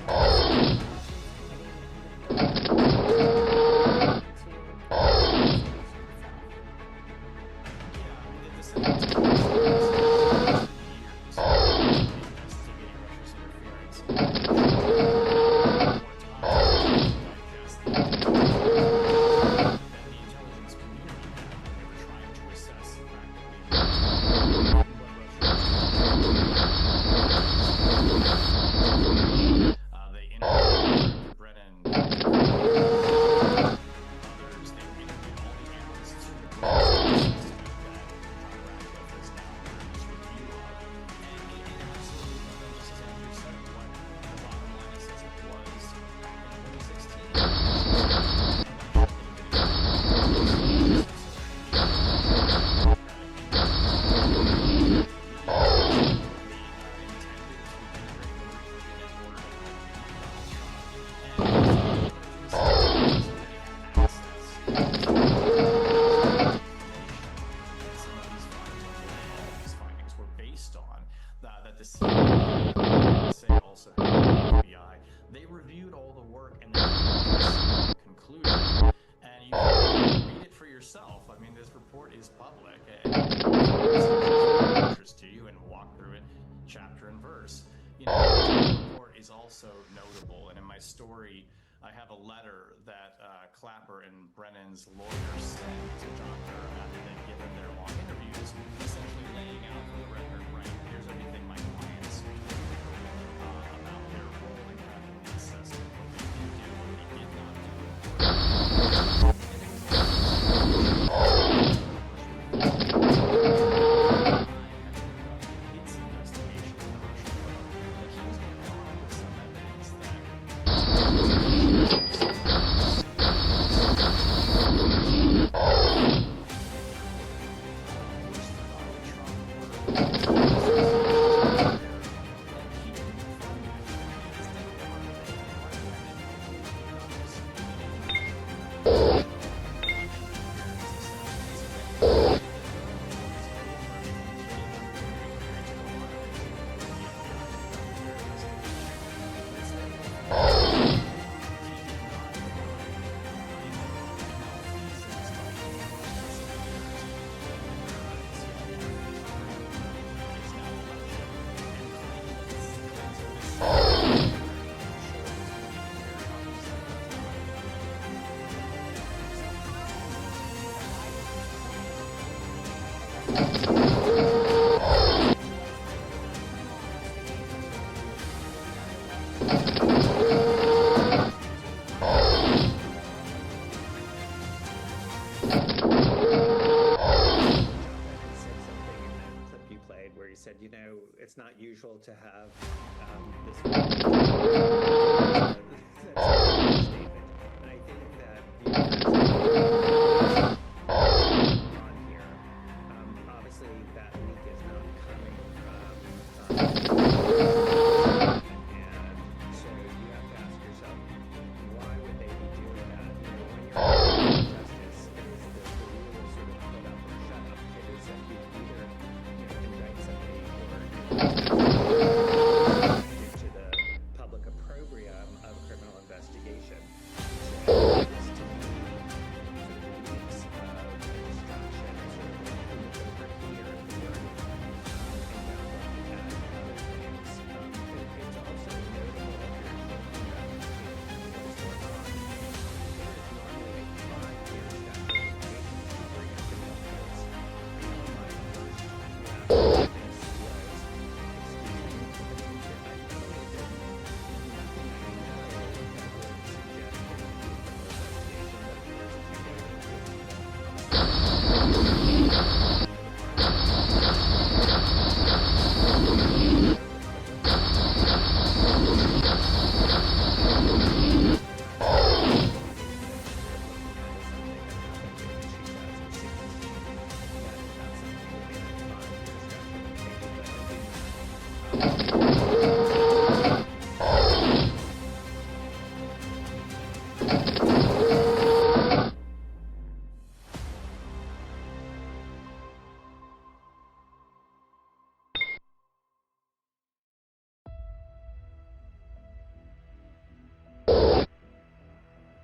story, I have a letter that Clapper and Brennan's lawyers sent to John Kerr after they'd given their long interviews, essentially laying out for the record, right, here's everything my clients about their role in having the assessment, what they did do, what they did not do. Its investigation of the Russian probe, but he was going to come up with some evidence that said, you know, it's not usual to have this statement. And I think that on here, obviously that leak is not coming from and so you have to ask yourself, why would they be doing that? You know, when you're justice is the rule is sort of put up or shut up. It is that you either indict somebody or to the public opprobrium of a criminal investigation. So this to me leaks of instruction over here and there and at other things. It's also notable if you're looking at what's going on. There is normally a 5-year statute of limitations to bring a criminal case. My first reaction to this was,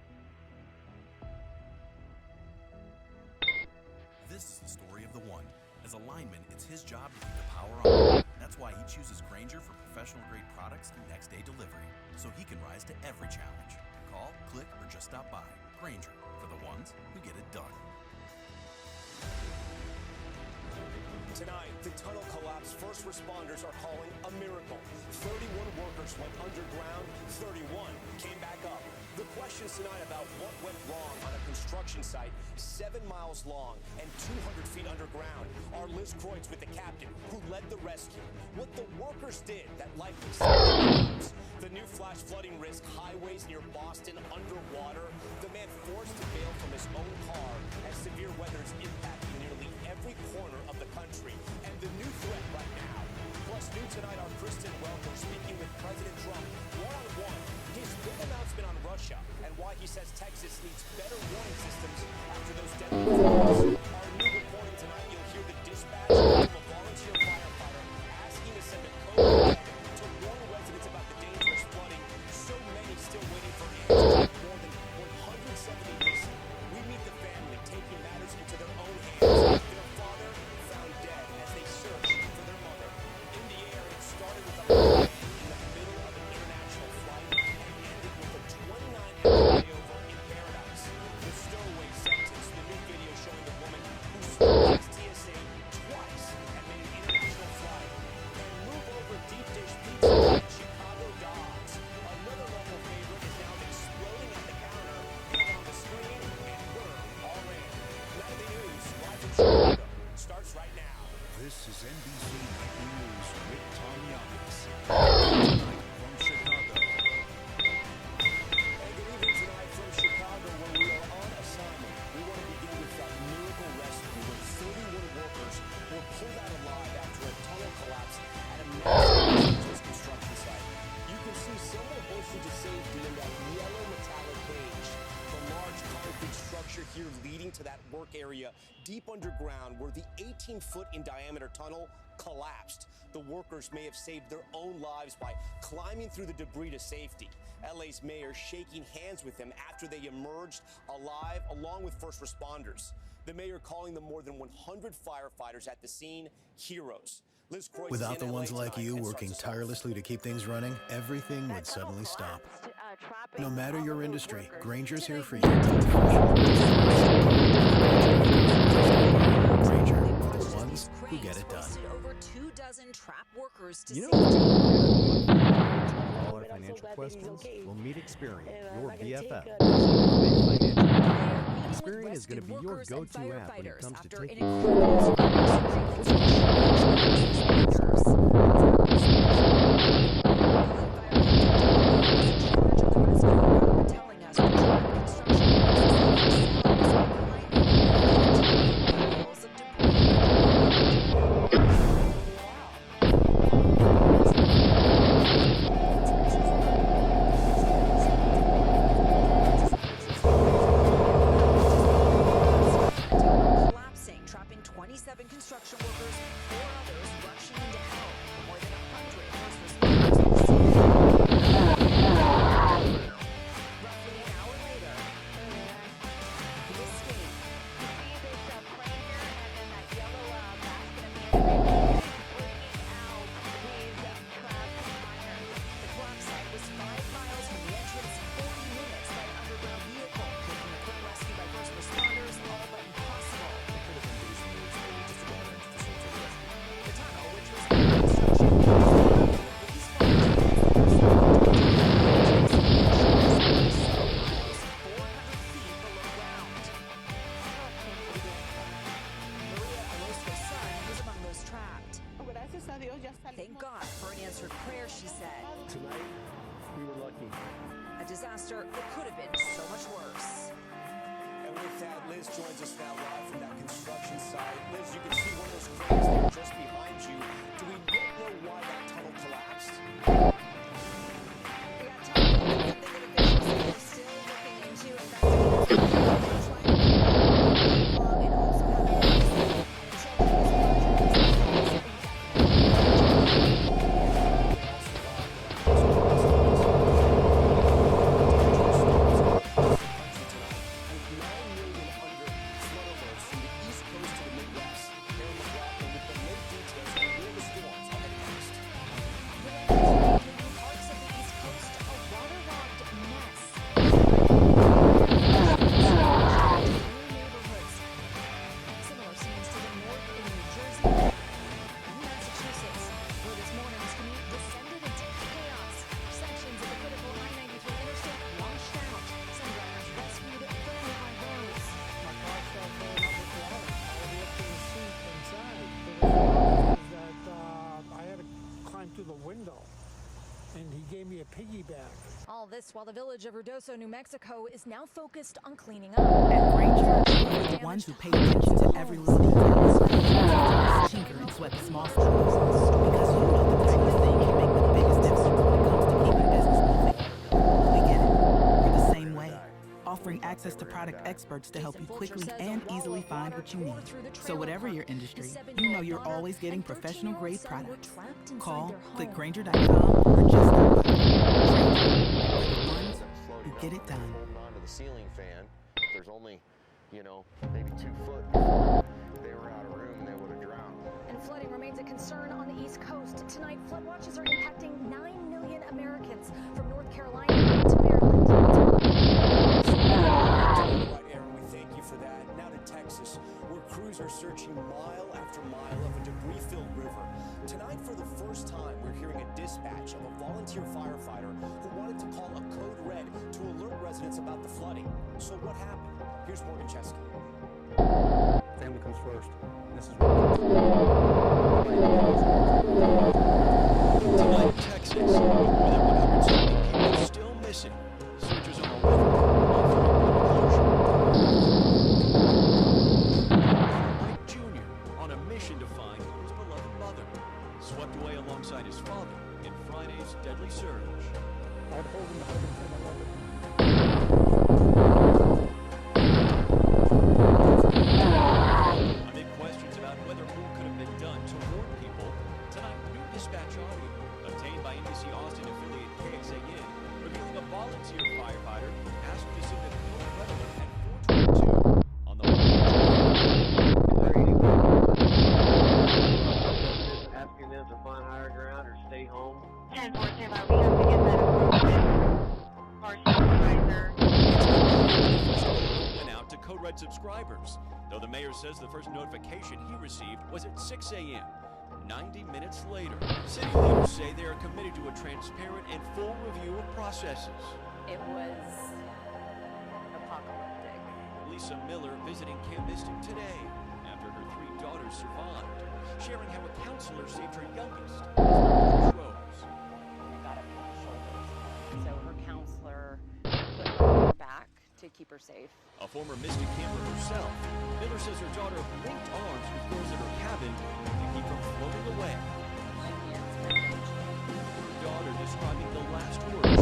This is the story of the one. As a lineman, it's his job to keep the power on. That's why he chooses Grainger for professional-grade products and next-day delivery, so he can rise to every challenge. Call, click, or just stop by. Grainger, for the ones who get it done. Tonight, the tunnel collapse first responders are calling a miracle. 31 workers went underground, 31 came back up. The questions tonight about what went wrong on a construction site 7 miles long and 200 feet underground are Liz Kreutz with the captain who led the rescue. What the workers did that likely saved their lives. The new flash flooding risk highways near Boston underwater. The man forced to bail from his own car as severe weather is impacting nearly every corner of the country. And the new threat right now. Plus, new tonight, our Kristen Welker speaking with President Trump one-on-one. His big announcement on Russia and why he says Texas needs better warning systems after those deadly attacks. Our new reporting tonight, you'll hear the dispatch from a volunteer firefighter asking to send a code to warn residents about the dangerous flooding. So many still waiting for answers. More than 170 missing. We meet the family taking matters into their own hands. Their father found dead as they search for their mother. In the air, it started with a plane in the middle of an international flight and ended with a 29-hour layover in paradise. The stowaway sentence, the new video showing the woman who slipped past TSA twice and made an international flight. And move over deep dish pizza and Chicago dogs. Another local favorite is now exploding at the counter and on the screen, and we're all in. Nightly News, live from Chicago, starts right now. This is NBC Nightly News with Tom Yamas. Tonight from Chicago. And good evening tonight from Chicago, where we are on assignment. We want to begin with that miracle rescue when 31 workers were pulled out alive after a tunnel collapse at a massive construction site. You can see someone hoisted to safety in that yellow metallic cage. The large concrete structure here leading to that work area deep underground where the 18-foot in diameter tunnel collapsed. The workers may have saved their own lives by climbing through the debris to safety. LA's mayor shaking hands with them after they emerged alive along with first responders. The mayor calling the more than 100 firefighters at the scene heroes. Liz Kreutz Without is the in ones LA like tonight you and working starts us off. tirelessly to keep things running, everything would suddenly stop. No matter your industry, Grainger's here for you. Grainger, for the ones who get it done. Over 24 trap workers to You know, safety. all our financial questions, we'll meet Experian, your BFF. Experian is going to be your go-to app when it comes to taking collapsing, trapping 27 construction workers, 4 others rushing into help. More than 100 first responders on the scene. Roughly an hour later, the escape. The collapse site was 5 miles from the entrance, 40 minutes by an underground vehicle, making the quick rescue by first responders all but impossible. The tunnel, which was under construction, police was among those trapped. Thank God for an answered prayer, she said. Tonight, we were lucky. A disaster that could have been so much worse. And with that, Liz joins us now live from that construction site. Liz, you can see one of those cranes there just behind you. Do we yet know why that tunnel collapsed? Still looking into investigating. me a piggyback. All this while the village of Ruidoso, New Mexico is now focused on cleaning up. At Granger, we're the ones who pay attention to every little detail. Tinker and sweat the small stuff. Because you know the tiniest thing can make the biggest difference when it comes to keeping business moving. We get it. We're the same way. Offering access to product experts to help you quickly and easily find what you need. So whatever your industry, you know you're always getting professional grade products. Call, click Granger.com, or just stop by. Granger, the ones who get it done. Holding on to the ceiling fan. There's only, maybe 2 foot before they were out of room and they would have drowned. And flooding remains a concern on the East Coast. Tonight, flood watches are impacting 9 million Americans from North Carolina to Maryland. Right, Aaron, we thank you for that. Now to Texas, where crews are searching mile after mile of a debris-filled river. Tonight, for the first time, we're hearing a dispatch of a volunteer firefighter who wanted to call a code red to alert residents about the flooding. So what happened? Here's Morgan Chesky. Family comes first. This is Tonight in Texas, with 170 people still missing, searchers on a river. Mike Jr. on a mission to find his beloved mother, swept away alongside his father in Friday's deadly surge. I'd hold him hard and say I love it. Amid questions about whether more could have been done to warn people, tonight new dispatch Red subscribers, though the mayor says the first notification he received was at 6 a.m. 90 minutes later, city leaders say they are committed to a transparent and full review of processes. It was apocalyptic. Lisa Miller visiting Camp Mystic today after her 3 daughters survived, sharing how a counselor saved her youngest. Got up to her shoulders. So her counselor put her on her back to keep her safe. A former Mystic camper herself, Miller says her daughter linked arms with those in her cabin to keep from floating away. Her daughter describing the last words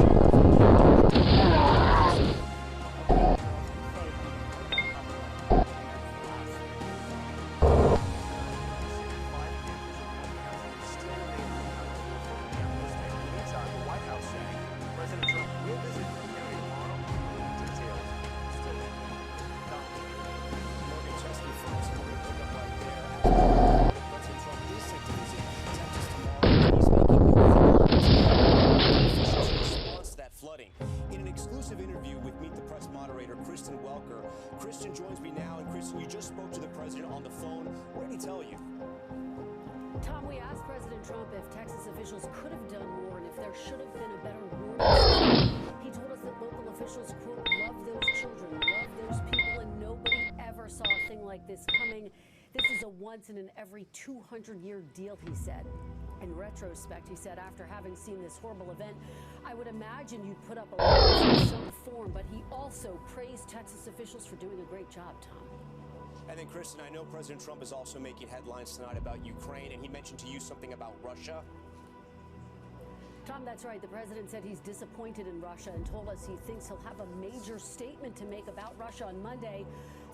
Kristen joins me now, and Kristen, you just spoke to the president on the phone. What did he tell you? Tom, we asked President Trump if Texas officials could have done more and if there should have been a better warning system. He told us that local officials, quote, love those children, love those people, and nobody ever saw a thing like this coming. This is a once in an every 200-year deal, he said. In retrospect, he said, after having seen this horrible event, I would imagine you'd put up a lawsuit in some form, but he also praised Texas officials for doing a great job, Tom. And then, Kristen, I know President Trump is also making headlines tonight about Ukraine, and he mentioned to you something about Russia. Tom, that's right. The president said he's disappointed in Russia and told us he thinks he'll have a major statement to make about Russia on Monday.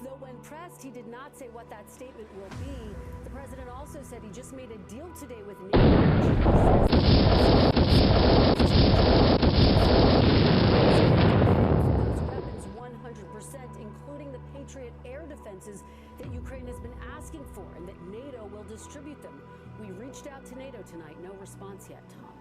Though when pressed, he did not say what that statement will be. The president also said he just made a deal today with weapons 100%, including the Patriot air defenses that Ukraine has been asking for, and that NATO will distribute them. We reached out to NATO tonight. No response yet, Tom.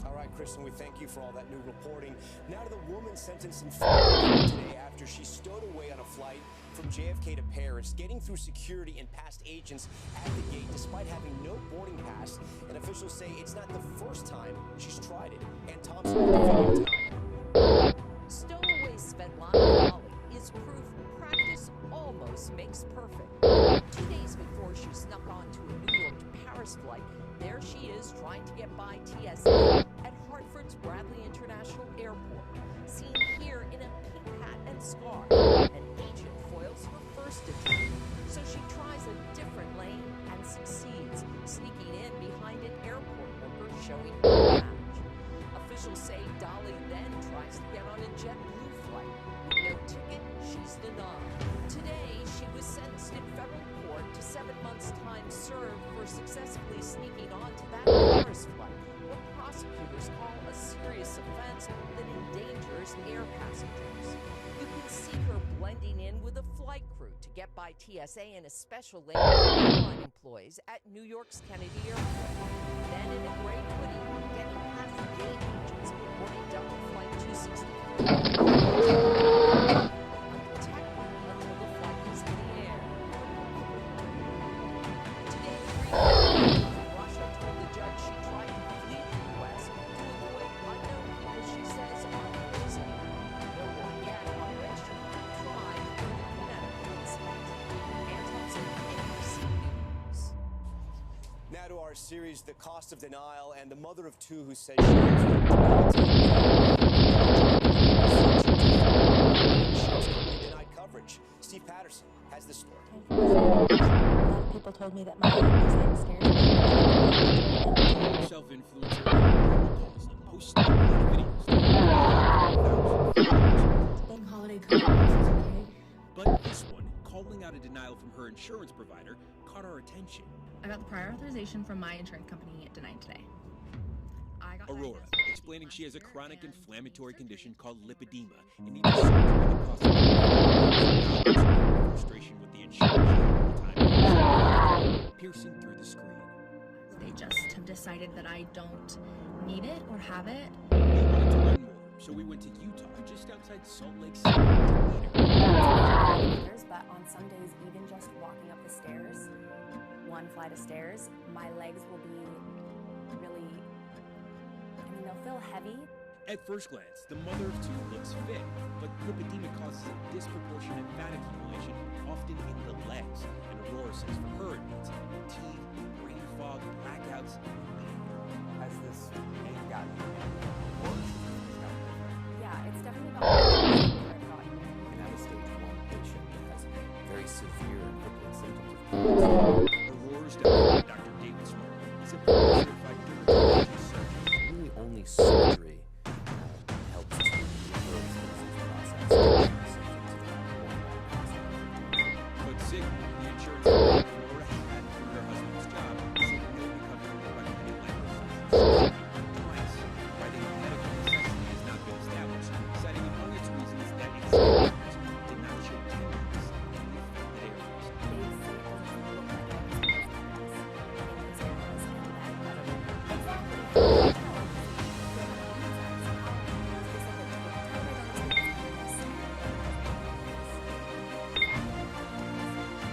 All right, Kristen, we thank you for all that new reporting. Now to the woman sentenced in Florida today after she stowed away on a flight from JFK to Paris, getting through security and past agents at the gate despite having no boarding pass. And officials say it's not the first time she's tried it. And Thompson, Stowaway Svetlana Bali is proof practice almost makes perfect. 2 days before she snuck onto a New York to Paris flight, there she is trying to get by TSA at Hartford's Bradley International Airport. Seen here in a pink hat and scarf. An agent foils her first attempt, so she tries a different lane and succeeds, sneaking in behind an airport worker showing her badge. Officials say Dolly then tries to get on a JetBlue flight. With no ticket, she's denied. Today, she was sentenced in federal court to 7 months' time served for successfully sneaking onto that Paris flight, what prosecutors call a serious offense that endangers air passengers. You can see her blending in with a flight crew to get by TSA in a special lane for airline employees at New York's Kennedy Airport. Then in a gray hoodie, getting past the gate agents boarding double flight 264. Until the flight is in the air. Today, Russia told the judge she tried to flee the U.S. to avoid unknown people she says are prison. No one yet on which she tried for the Connecticut incident. And Thompson, NBC News. Now to our series, The Cost of Denial, and the mother of two who said she denied coverage. Steve Patterson has the story. A lot of people told me that my music scares me. Self-influencer calls and posts videos. Bank holiday coverage, okay? But this one, calling out a denial from her insurance provider, caught our attention. I got the prior authorization from my insurance company denied today. Aurora, explaining she has a chronic inflammatory condition called lipedema and needs surgery that costs frustration with the insurance at the time, piercing through the screen. They just have decided that I don't need it or have it. We wanted to learn more, so we went to Utah, just outside Salt Lake City, to meet her. But one flight of stairs, my legs will be really, they'll feel heavy. At first glance, the mother of two looks fit, but lipedema causes a disproportionate fat accumulation, often in the legs. And Aurora says for her it means fatigue, brain fog, blackouts, and pain. Has this pain gotten worse? Yeah, it's definitely gotten worse. You can have a stage 1 patient that has very severe and crippling symptoms of Aurora's doctor, Dr. David Smart, is a board-certified dermatology surgeon. Really only surgery helps to reverse the disease process. But sick, the insurance company Aurora had for her husband's job said no recovery or recommended liposuction twice, writing medical necessity has not been established, citing among its reasons that examiners did not show tenderness in the affected areas.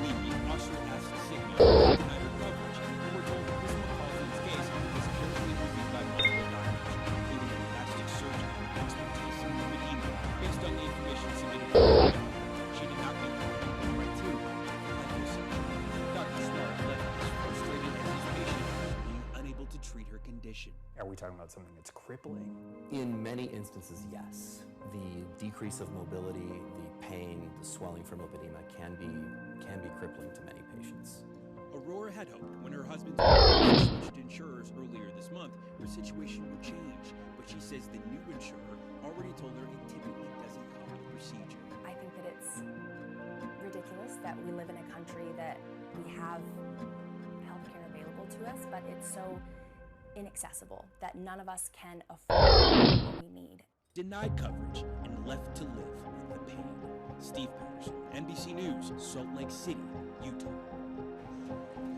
We also asked Sigma to deny her coverage, and were told that Ms. McCausland's case was carefully reviewed by multiple doctors, including a plastic surgeon expertise in lipedema, based on the information submitted by the doctor. She did not meet the criteria for liposuction. Dr. Smart left as frustrated as his patient, being unable to treat her condition. Are we talking about something that's crippling? In many instances, yes. The decrease of mobility, the pain, the swelling from lipedema can be crippling to many patients. Aurora had hoped when her husband's practice switched insurers earlier this month, her situation would change. But she says the new insurer already told her it typically doesn't cover the procedure. I think that it's ridiculous that we live in a country that we have healthcare available to us, but it's so inaccessible that none of us can afford what we need. Denied coverage and left to live with the pain. Steve Patterson, NBC News, Salt Lake City, Utah.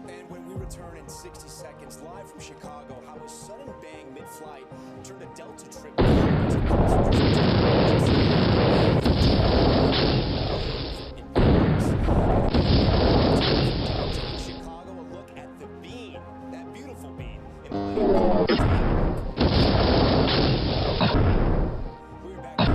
And when we return in 60 seconds, live from Chicago, how a sudden bang mid-flight turned a Delta trip into Chicago, a look at the bean, that beautiful bean. We're back with a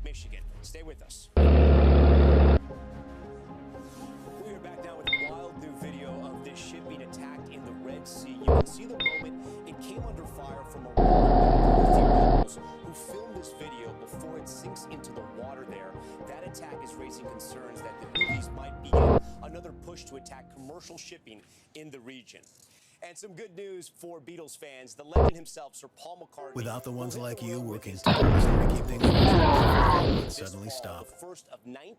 Michigan. Stay with us. We are back now with a wild new video of this ship being attacked in the Red Sea. You can see the moment it came under fire from a locals who filmed this video before it sinks into the water there. That attack is raising concerns that the Houthis might begin another push to attack commercial shipping in the region. And some good news for Beatles fans. The legend himself, Sir Paul McCartney. Without the ones like you working tirelessly to keep things running, everything would suddenly stop.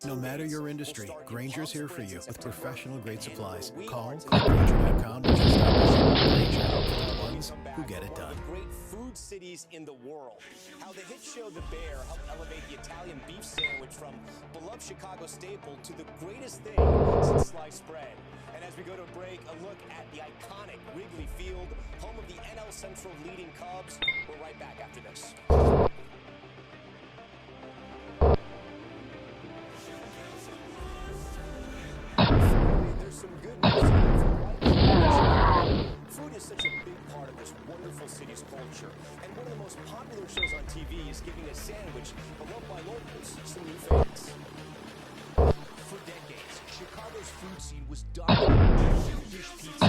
No matter your industry, Granger's here for you with professional-grade supplies. Call Granger.com or just stop by. Granger, the ones who get it done. Great food cities in the world. How the hit show The Bear helped elevate the Italian beef sandwich from beloved Chicago staple to the greatest thing since sliced bread. And as we go to break, a look at the iconic Wrigley Field, home of the NL Central leading Cubs. We're right back after this. There's some good news. Food is such a big part of this wonderful city's culture, and one of the most popular shows on TV is giving a sandwich beloved by locals some new fans. For decades, Chicago's food scene was dominated by dish pizza.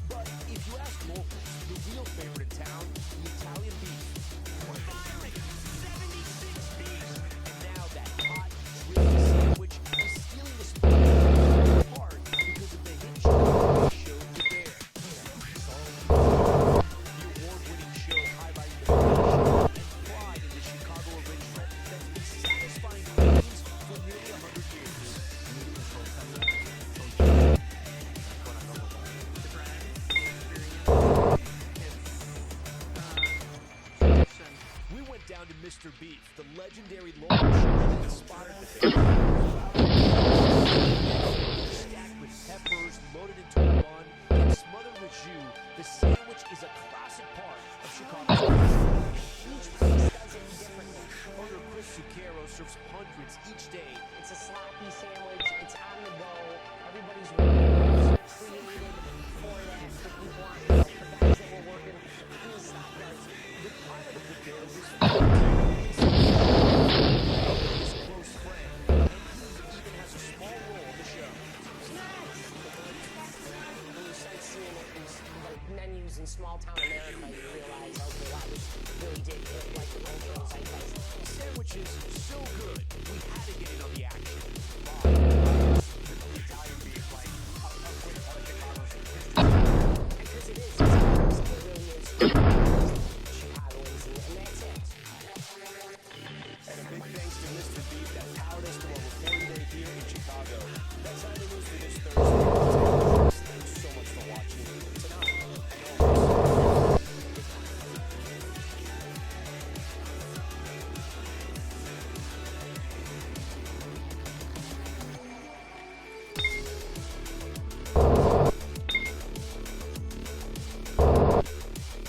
But if you ask locals, the real favorite in town, the Italian beef. We're firing 76 beef. And now that hot, drippy sandwich is stealing the spotlight apart because of the hit show The Bear. The award-winning show highlighting the passion and pride in the Chicago original that's been satisfying fans for nearly 100 years. We went down to Mr. Beef, the legendary local shop that inspired the Bear. Stacked with peppers, loaded into a bun, and smothered with jus, the sandwich is a classic part of Chicago's culture. Each place does it differently. Owner Chris Zucchero serves hundreds each day. It's a sloppy sandwich. It's on the go. Everybody's created for that. For people on the guys that were working in the stock yards. The pilot of the Bear was his close friend, and he even has a small role in the show. When you start seeing it in like menus in small town America, you realize, okay, wow, this really did hit like the cultural zeitgeist. The sandwich is so good, we had to get it on the action. The Italian beef, like a great part of Chicago's history. Because it is, it really is Chicagoans, and that's it. And a big thanks to Mr. Beef that powered us to our recording day here in Chicago. That's all the news for this Thursday. Thanks so much for watching tonight. And always.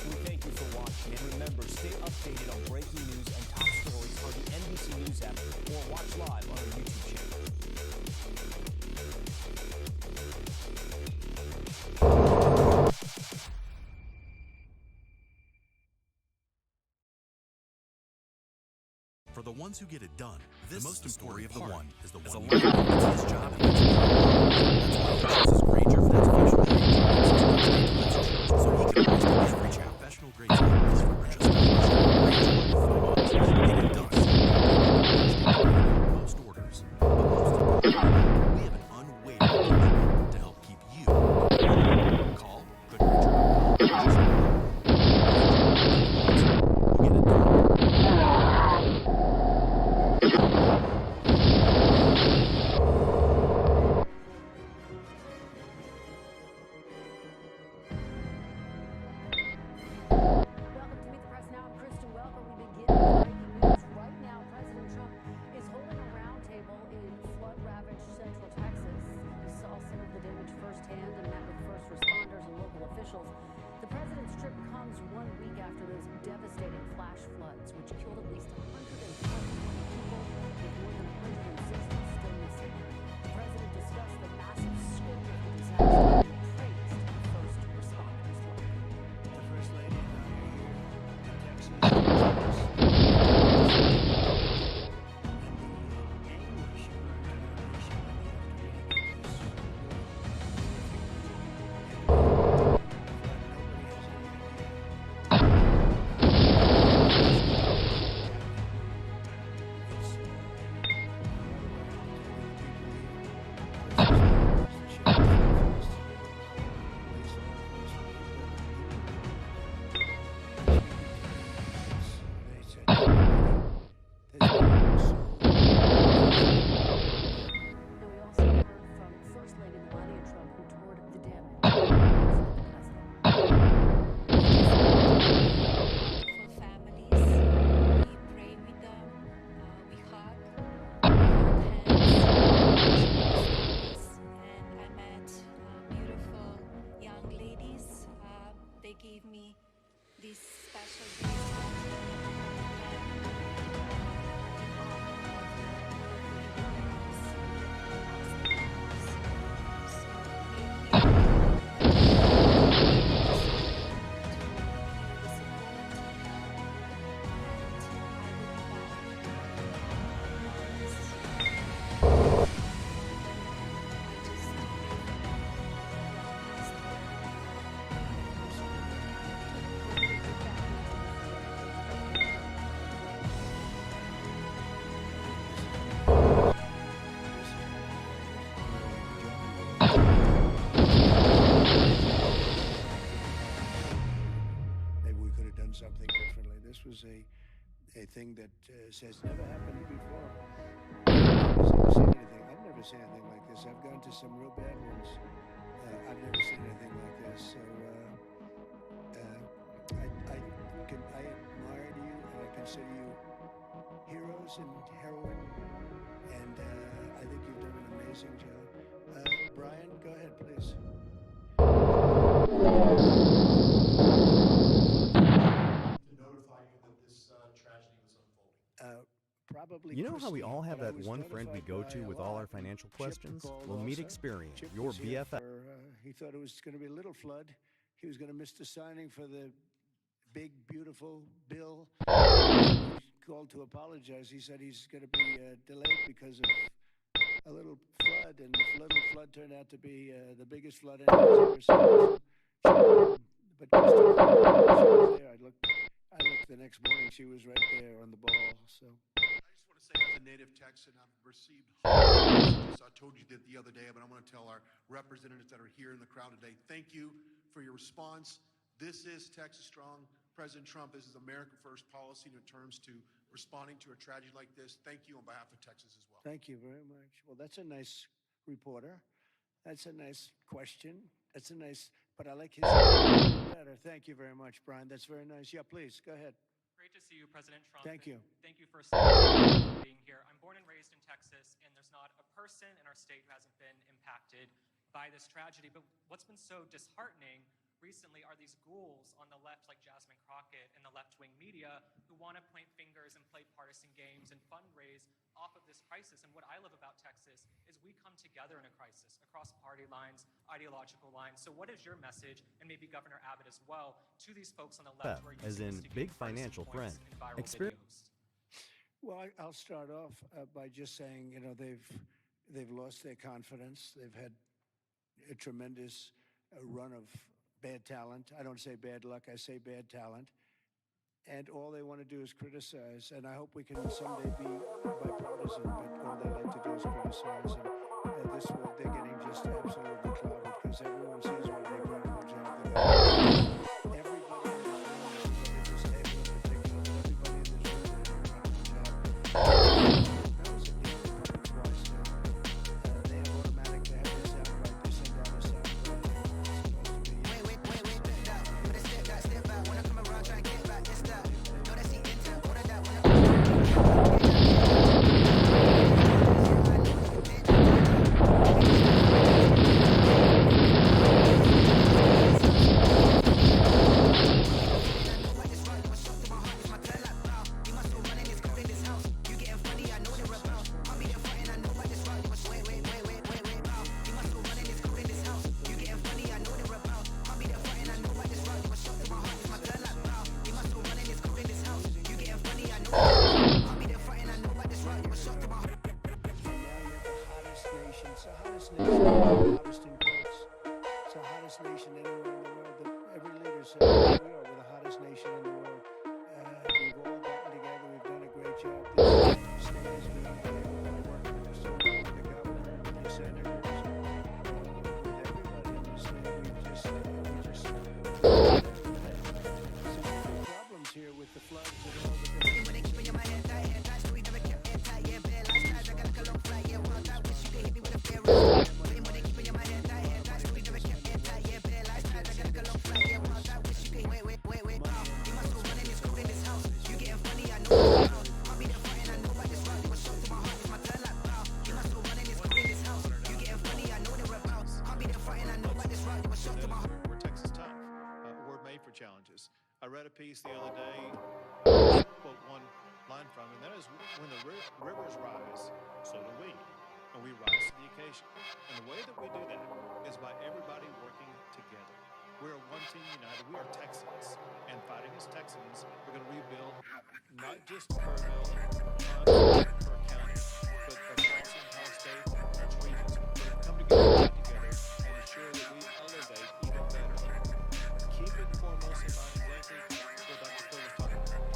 We thank you for watching, and remember, stay updated on breaking news and top stories on the NBC News app or watch live on our YouTube channel. For the ones who get it done, this the most is the story of the one is the one who gets his job to keep the power on. That's why he chooses Granger for that professional grade products, so he can rise to every challenge. Professional grade supplies for just get it done. Most orders, but most importantly, we have an unwavering commitment to help keep you. Call goodgranger.com. We'll get it done. The president's trip comes 1 week after those devastating flash floods, which killed at least 120 people, with more than 160 still missing. The president discussed the massive scope of the disaster and praised the first responders. The First Lady in Texas. It's gave me these special gifts. Maybe we could have done something differently. This was a thing that has never happened before. I've never seen anything like this. I've gone to some real bad ones. I've never seen anything like this. So I admire you, and I consider you heroes and heroine, and I think you've done an amazing job. Brian, go ahead, please. Probably. You know how we all have that one friend we go to with all our financial questions? Well, meet Experian, your BFF. He thought it was going to be a little flood. He was going to miss the signing for the big, beautiful bill. He called to apologize. He said he's going to be delayed because of a little flood, and the little flood turned out to be the biggest flood anyone's ever seen. But Kristen, she was there. I looked the next morning. She was right there on the ball. So. Say as a native Texan, I've received hundreds of messages. I told you that the other day, but I want to tell our representatives that are here in the crowd today, thank you for your response. This is Texas Strong. President Trump, this is America First policy in terms to responding to a tragedy like this. Thank you on behalf of Texas as well. Thank you very much. Well, that's a nice reporter. That's a nice question. That's a nice, but I like his better. Thank you very much, Brian. That's very nice. Yeah, please, go ahead. Great to see you, President Trump. Thank you. Thank you for being here. I'm born and raised in Texas, and there's not a person in our state who hasn't been impacted by this tragedy. But what's been so disheartening recently are these ghouls on the left, like Jasmine Crockett and the left-wing media, who want to point fingers and play partisan games and fundraise off of this crisis. And what I love about Texas is we come together in a crisis across party lines, ideological lines. So what is your message, and maybe Governor Abbott as well, to these folks on the left who are As using in this to big gain financial friend. points in viral Experian. videos? Well, I'll start off by just saying, you know, they've lost their confidence. They've had a tremendous run of bad talent. I don't say bad luck, I say bad talent. And all they want to do is criticize. And I hope we can someday be bipartisan, but all they like to do is criticize. And this way they're getting just absolutely clobbered because everyone sees what an incredible job they're doing. Everybody in this room, just Ed in particular, but everybody in this room is doing an incredible job. They have automatic, they have this sound right, they send out a sound right. Step back. When I come around, try and get back. It's that. Know that she into all of that. When I Wait, challenges. I read a piece the other day, just quote one line from, and that is, when the rivers rise, so do we, and we rise to the occasion. And the way that we do that is by everybody working together. We are one team united. We are Texans, and fighting as Texans, we're going to rebuild not just Kerrville, Hunt, or County, but across the entire state, across regions. We're going to come together, fight together, and ensure that we elevate even better. Keep it foremost in mind exactly what Dr. Phil was talking about.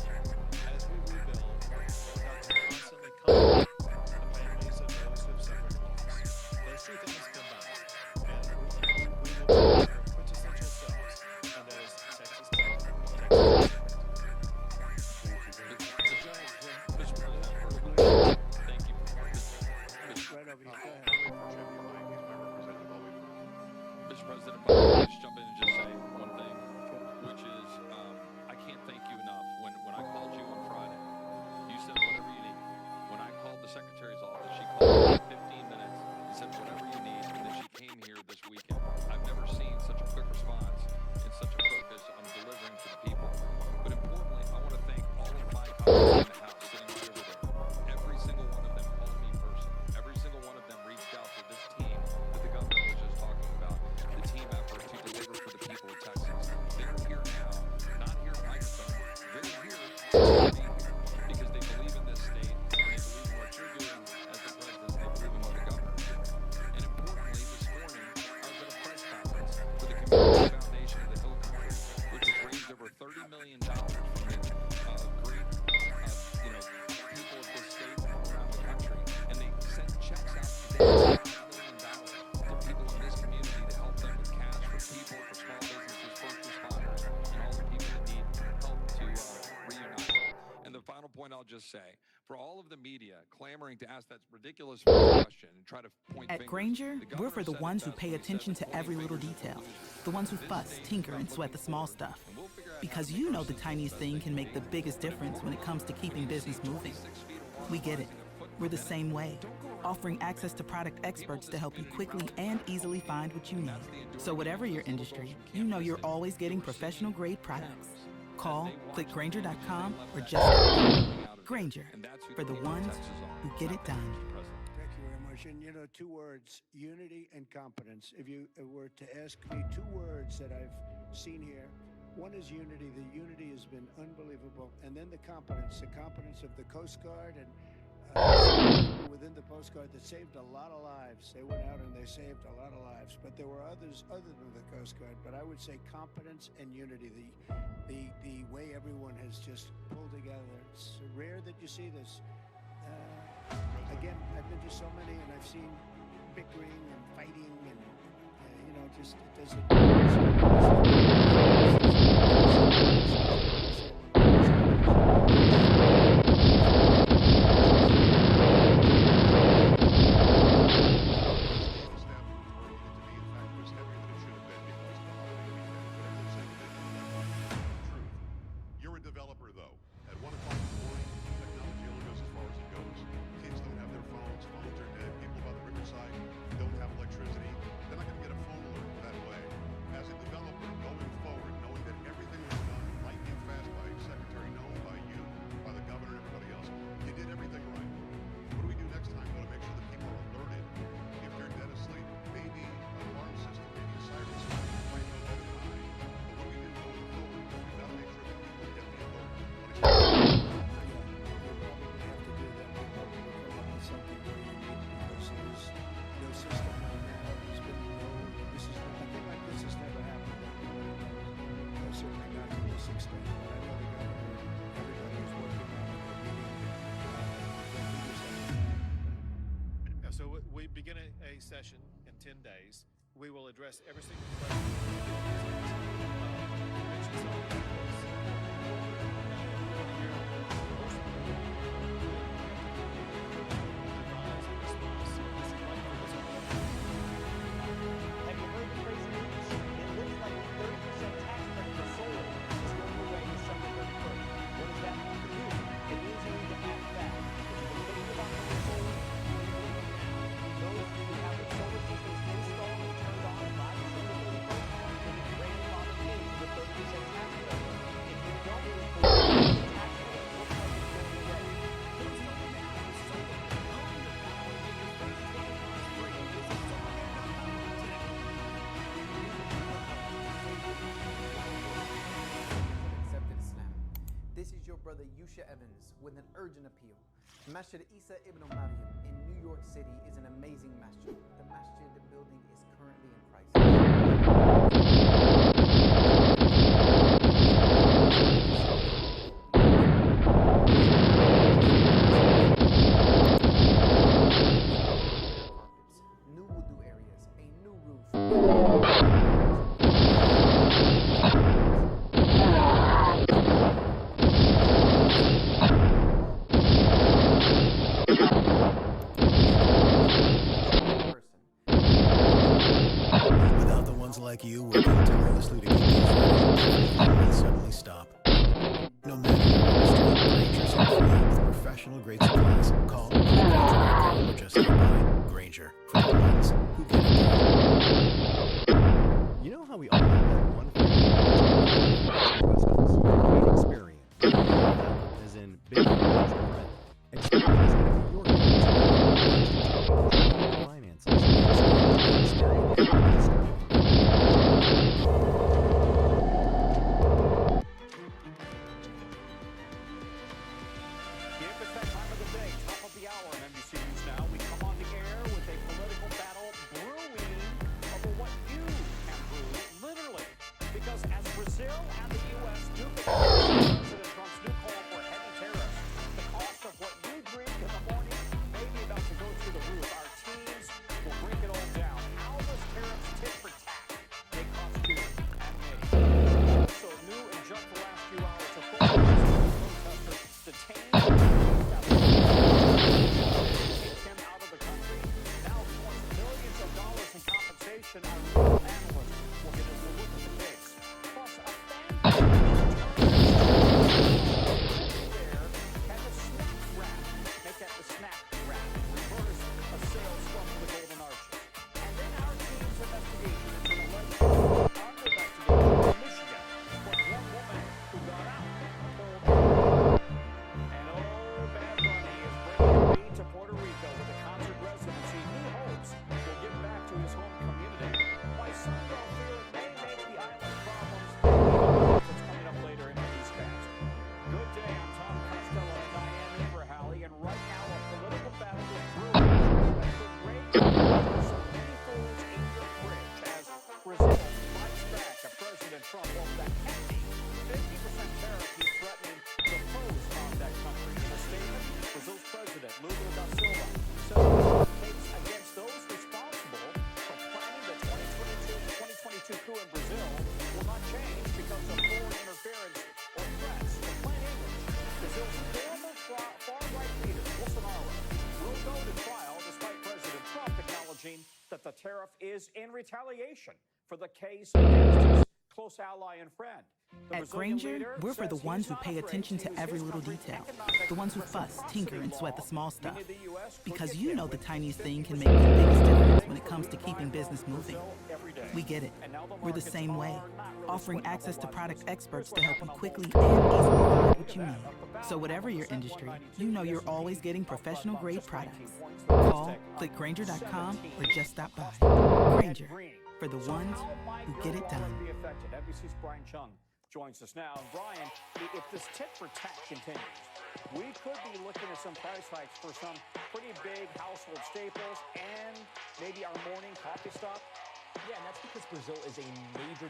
As we rebuild, we're constantly comfort the families of those who have suffered loss. Those two things combined, and we will be our quintessential selves, and that is Texas Tech. Thank you. Right over here. Go ahead. Mr. President, if I could just jump in and just say one thing, which is I can't thank you enough. When I called you on Friday, you said whatever you need. When I called the Secretary's office, she called me in 15 minutes and said whatever you need, and then she came here this weekend. I've never seen such a quick response and such a focus on delivering to the people. But importantly, I want to thank all of my colleagues in the House sitting right over there. Every single one of them called me personally. Every single one of them reached out to this team that the governor was just talking about, the team effort to deliver for the people of Texas. They're here now, not here to microphone. They're here to be here because they believe in this state, and they believe in what you're doing as the president, they believe in what the governor is doing. And importantly, this morning, I was at a press conference for the Community Foundation of the Hill Country, which has raised over $30 million from the great people of this state and around the country. And they sent checks out today, $5 million to people in this community to help them with cash for people, for small businesses, first responders, and all the people that need help to reunite. And the final point I'll just say, for all of the media clamoring to ask that ridiculous question and try to point At fingers, Grainger, the we're for governor the said it ones who best pay when he said attention that to every little pointing fingers detail, is the ones who this fuss, state tinker, is and about sweat the looking small forward. stuff. And we'll figure out how to Because make you our know the systems tiniest best thing they can make the be. biggest difference when it comes to keeping business moving. We get it. We're the same way, offering access to product experts to help you quickly and easily find what you need. So whatever your industry, you know you're always getting professional-grade products. Call, click Grainger.com, or just stop in. Grainger, for the ones who get it done. Thank you very much. And, you know, two words, unity and competence. If you were to ask me two words that I've seen here, one is unity. The unity has been unbelievable. And then the competence of the Coast Guard and people within the Coast Guard that saved a lot of lives. They went out and they saved a lot of lives. But there were others other than the Coast Guard. But I would say competence and unity. The way everyone has just pulled together. It's rare that you see this. Again, I've been to so many, and I've seen bickering and fighting, and just it You're a developer, though. At 1 o'clock in the morning, technology only goes as far as it goes. Kids don't have their phones. Phones are dead. People by the riverside don't have electricity. They're not going to get a phone alert that way. As a developer, going forward, knowing that everything was done lightning fast by Secretary Noel, by you, by the governor, and everybody else, you did everything right. What do we do next time? We've got to make sure that people are alerted if they're dead asleep. Maybe an alarm system, maybe a siren system. You might know that at time. But what do we do going forward? We've got to make sure that people get the alert. So we begin a session in 10 days. We will address every single question. Have you heard the crazy news? It looks like 30% tax credit for solar is going away December 31st. What does that mean for you? It means you need to act fast. If you've been thinking about putting solar, you need to do it now. Those who have their solar systems installed and turned on by December 31st, they need to brother Yusha Evans with an urgent appeal. Masjid Isa ibn Maryam in New York City is an amazing masjid. The masjid building is currently in carpets, new wudu areas, a new roof. Without the ones like you working tirelessly to keep things running, everything will suddenly stop. No matter your industry, Granger's here for you with professional grade supplies. Call Granger.com or just stop by. Granger, for the ones who get it done. You know how we all have that one friend Experian, as in big financial friend. Experian is going to be your finances. If it's that time of the day, top of the hour on NBC News Now, we come on the air with a political battle brewing over what you can brew, literally. Because as Brazil and the U.S. duplicate President Trump's new call for heavy tariffs, the cost of what you drink in the morning may be about to go through the roof. Our teams will break it all down. How does tariffs tit for tat may cost you and me? Also new in just the last few hours, of course, protesters detained. Him out of the country. Now he wants millions of dollars in compensation. Our legal analyst will get a look at the case. Plus, a fan can the snack wrap make that the snack wrap? Reverse a sales from the Golden Arches. And then our team's investigation into an alleged under investigation in Michigan for one woman who got out. And Bad Bunny is bringing beat to Puerto Rico with a concert residency he hopes will give back to his home community. Why some don't feel it may make the island's problems it's coming up later in the newscast. Good day, I'm Tom Costello and Diane Abrahali, and right now a political battle is brewing that could raise some many fools in your fridge as Brazil fights back at President Trump over that hefty 50% tariff he's threatening to impose on that country. In a statement, Brazil's president, Lula da Silva, said the case against those responsible for planning the 2022 coup in Brazil will not change because of foreign interference or threats. In plain English, Brazil's former far-right leader, Bolsonaro, will go to trial despite President Trump acknowledging that the tariff is in retaliation for the case against his close ally and friend. At Granger, we're for the ones who pay attention to every little detail. The ones who fuss, tinker, and sweat the small stuff. Because you know the tiniest thing can make the biggest difference when it comes to keeping business moving. We get it. We're the same way, offering access to product experts to help you quickly and easily find what you need. So whatever your industry, you know you're always getting professional-grade products. Call, click Granger.com, or just stop by. Granger, for the ones who get it done. NBC's Brian Chung joins us now. Brian, if this tit for tat continues, we could be looking at some price hikes for some pretty big household staples and maybe our morning coffee stop. Yeah, and that's because Brazil is a major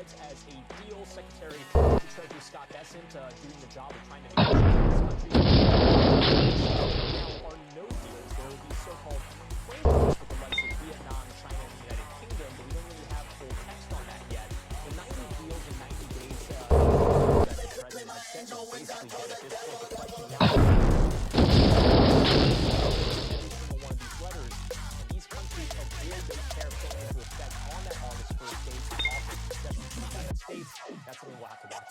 comments as a deal. Secretary of the Treasury Scott Bessent doing the job of trying to negotiate with this country. Now are no deals. There will be so-called frameworks with the likes of Vietnam, China, and the United Kingdom, but we don't really have full text on that yet. The 90 deals in 90 days that the president has said is basically dead at this point. The question now is every single one of these letters, and these countries avoid those tariffs going into effect on that August 1st date. States, that's something we'll have to watch.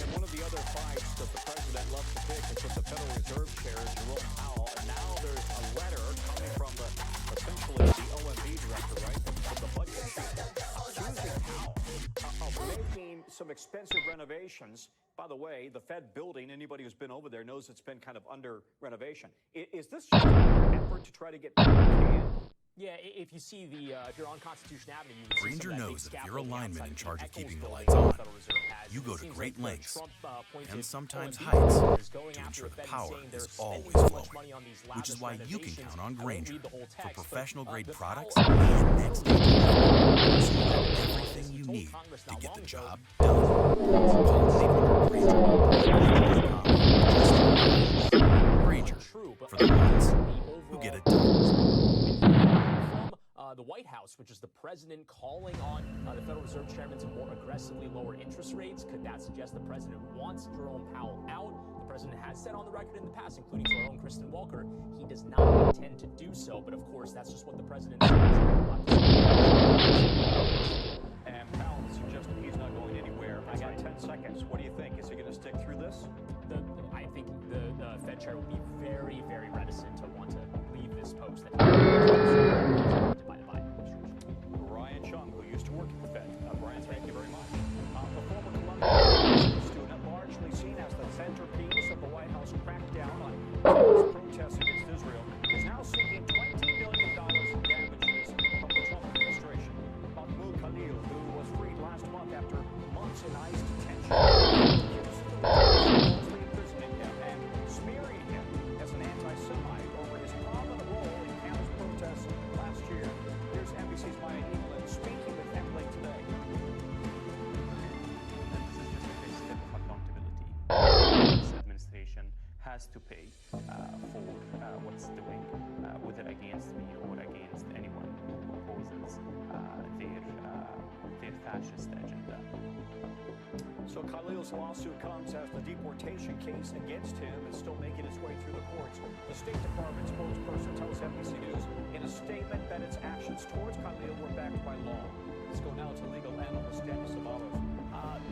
And one of the other fights that the president loves to pick is with the Federal Reserve Chair, Jerome Powell. And now there's a letter coming from essentially the OMB director, right, from the budget chief, accusing Powell of making some expensive renovations. By the way, the Fed building, anybody who's been over there knows it's been kind of under renovation. Is this just an effort to try to get Powell canned? Yeah, if you see if you're on Constitution Avenue, you would see Granger some of that knows big that if you're a scaffolding lineman outside in the charge of Eccles keeping the building lights that on, the Federal Reserve has. you It go to seems great like lengths Trump-appointed and sometimes OMB heights is going to after ensure the the Fed and power saying they're is spending always too much flowing, money on these which is lavish why you can renovations. count on I won't Granger read the whole for text, but, professional-grade the products Powell- and next-day delivery, so you have everything you need to get the job done. Call 800-GRANGER. Granger, for the ones who get it done. The White House, which is the president calling on the Federal Reserve Chairman to more aggressively lower interest rates. Could that suggest the president wants Jerome Powell out? The president has said on the record in the past, including to our own Kristen Walker, he does not intend to do so. But of course, that's just what the president says. And Powell suggested he's not going anywhere. I got 10 seconds. What do you think? Is he going to stick through this? I think the Fed chair will be very, very reticent to want to leave this post. Brian Chung, who used to work at the Fed. Brian, thank you very much. The former Columbia student, largely seen as the centerpiece of the White House crackdown on protests against Israel, is now seeking $20 million in damages from the Trump administration. Mahmoud Khalil, who was freed last month after months in ICE detention, accused of falsely imprisoning him and smearing him as an anti-Semite over his prominent role in campus protests last year. Here's NBC's Maya England speaking with Emily today. This is just a step of accountability. This administration has to pay for what's doing, whether against me or against anyone who opposes their fascist agenda. So Khalil's lawsuit comes as the deportation case against him is still making its way through the courts. The State Department spokesperson tells NBC News in a statement that its actions towards Khalil were backed by law. Let's go now to legal analyst Danny Savalos.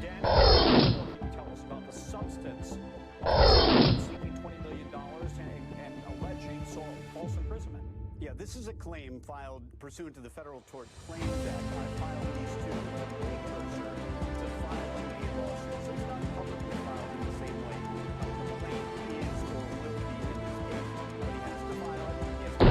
Danny, what can you tell us about the substance of seeking $20 million and alleging false imprisonment? Yeah, this is a claim filed pursuant to the Federal Tort Claims Act. I filed these two precursor to filing a lawsuit. So it's not publicly filed in the same way a complaint is or will be in this case. But he has to file it. He has to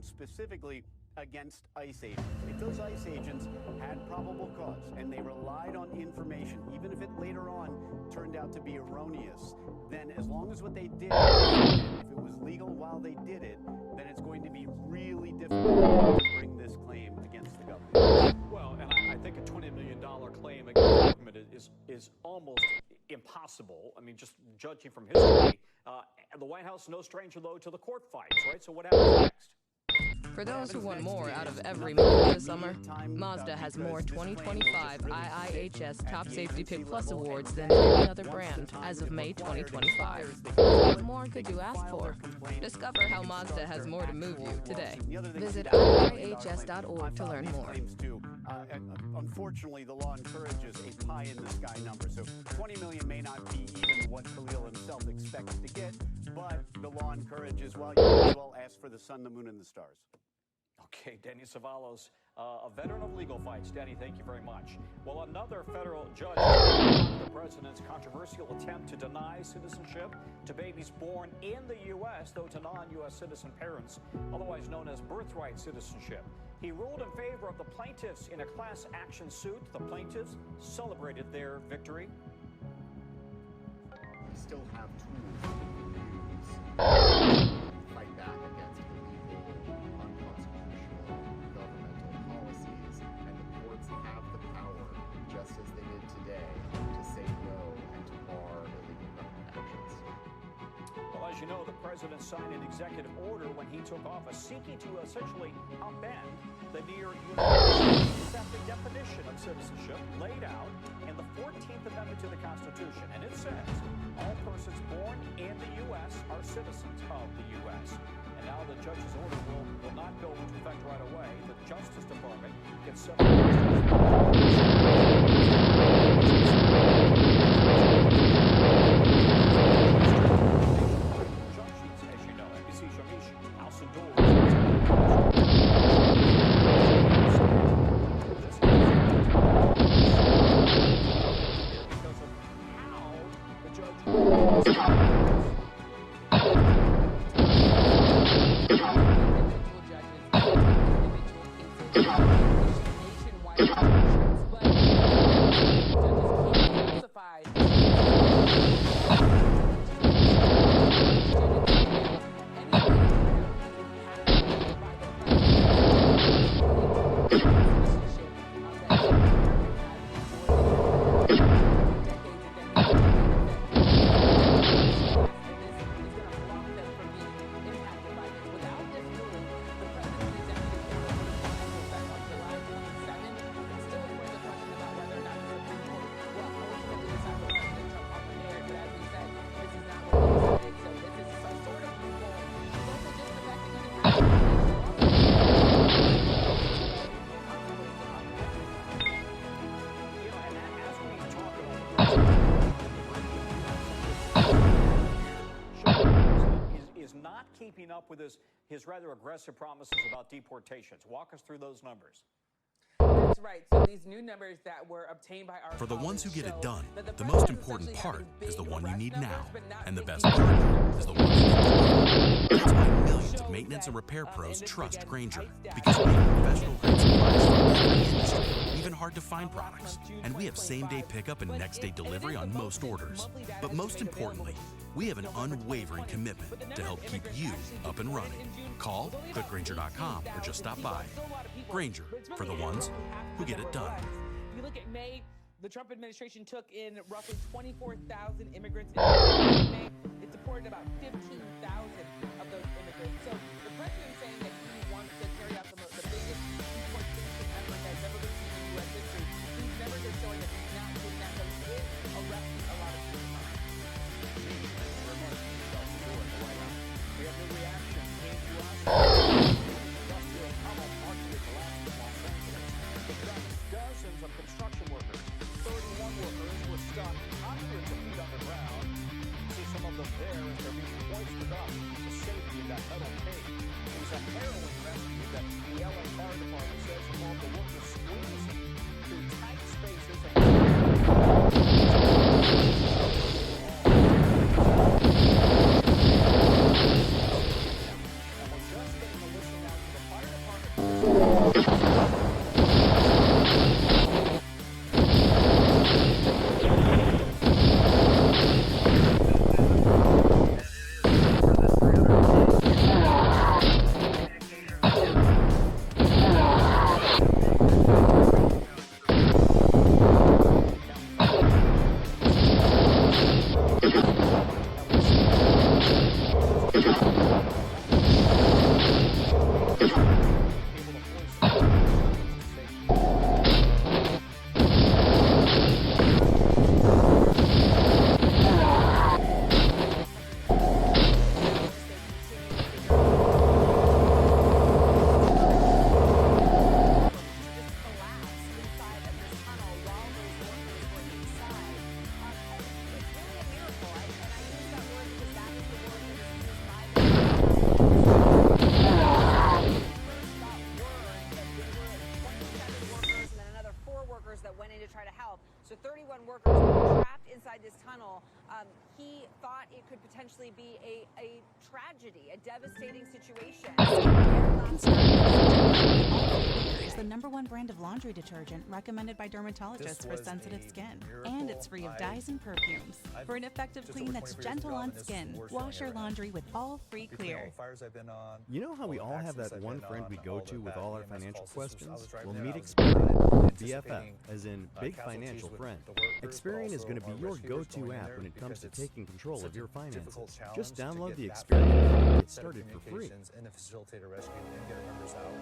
specifically against ICE agents. If those ICE agents had probable cause and they relied on information, even if it later on turned out to be erroneous, then as long as what they did, if it was legal while they did it, then it's going to be really difficult to bring this claim against the government. Well, and I think a $20 million claim against the government is almost impossible. I mean, just judging from history, the White House no stranger, though, to the court fights, right? So what happens next? For those who want more out of every movie this summer, Mazda has more 2025 IIHS Top Safety Pick Plus awards than any other brand as of May 2025. What more could you ask for? Discover how Mazda has more to move you today. Visit IIHS.org to learn more. Unfortunately, the law encourages a pie-in-the-sky number, so $20 million may not be even what Khalil himself expects to get, but the law encourages, well, you might as well ask for the sun, the moon, and the stars. Okay, Danny Savalos, a veteran of legal fights. Danny, thank you very much. Well, another federal judge the president's controversial attempt to deny citizenship to babies born in the U.S., though to non-U.S. citizen parents, otherwise known as birthright citizenship. He ruled in favor of the plaintiffs in a class action suit. The plaintiffs celebrated their victory. We still have tools that we can use to fight back against illegal, unconstitutional governmental policies, and the courts have the power, just as they did today, to say no and to bar illegal government actions. Well, as you know, the president signed an executive order when he took office seeking to essentially upend the near universally accepted definition of citizenship laid out in the 14th Amendment to the Constitution. And it says all persons born in the U.S. are citizens of the U.S. And now the judge's order will not go into effect right away. The Justice Department gets several keeping up with his rather aggressive promises about deportations. Walk us through those numbers. That's right. So these new numbers that were obtained by our For the ones who get it done, that the most important part is the one you need now. And the best part is the one you can deliver. That's why millions of maintenance and repair pros trust Grainger. Because we have professional grade supplies for every industry, even hard to find products. And we have same-day pickup and next-day delivery on most orders. But most importantly, we have an unwavering commitment to help keep you up and running. Call, click Grainger.com, or just stop by. Grainger, for the ones who get it done. If you look at May, the Trump administration took in roughly 24,000 immigrants in May. It supported about 15,000 of those immigrants. So the president is saying that he wants to carry out the biggest deportation effort that's ever been seen in U.S. history. These numbers are showing that he's not doing that, but he is arresting a lot of people. We have new reaction came to us. Industrial tunnel partially collapsed in Los Angeles. It dropped dozens of construction workers. 31 workers were stuck hundreds of feet underground. See some of them there as they're being hoisted up to safety in that metal cage. It was a harrowing rescue that the LA Fire Department says involved the workers squeezing through tight spaces and So 31 workers were trapped inside this tunnel. He thought it could potentially be a tragedy, a devastating situation. Is the #1 brand of laundry detergent recommended by dermatologists for sensitive skin. And it's free of dyes and perfumes. For an effective clean that's gentle on skin, wash your laundry with all free clear. You know how we all have that one friend we go to with all our financial questions? Well, meet Experian, BFF, as in Big Financial Friend. Experian is going to be your go-to app when it comes to taking control of your finances. Just download the Experian app and get started for free. And the facilitator rescue and get our members out.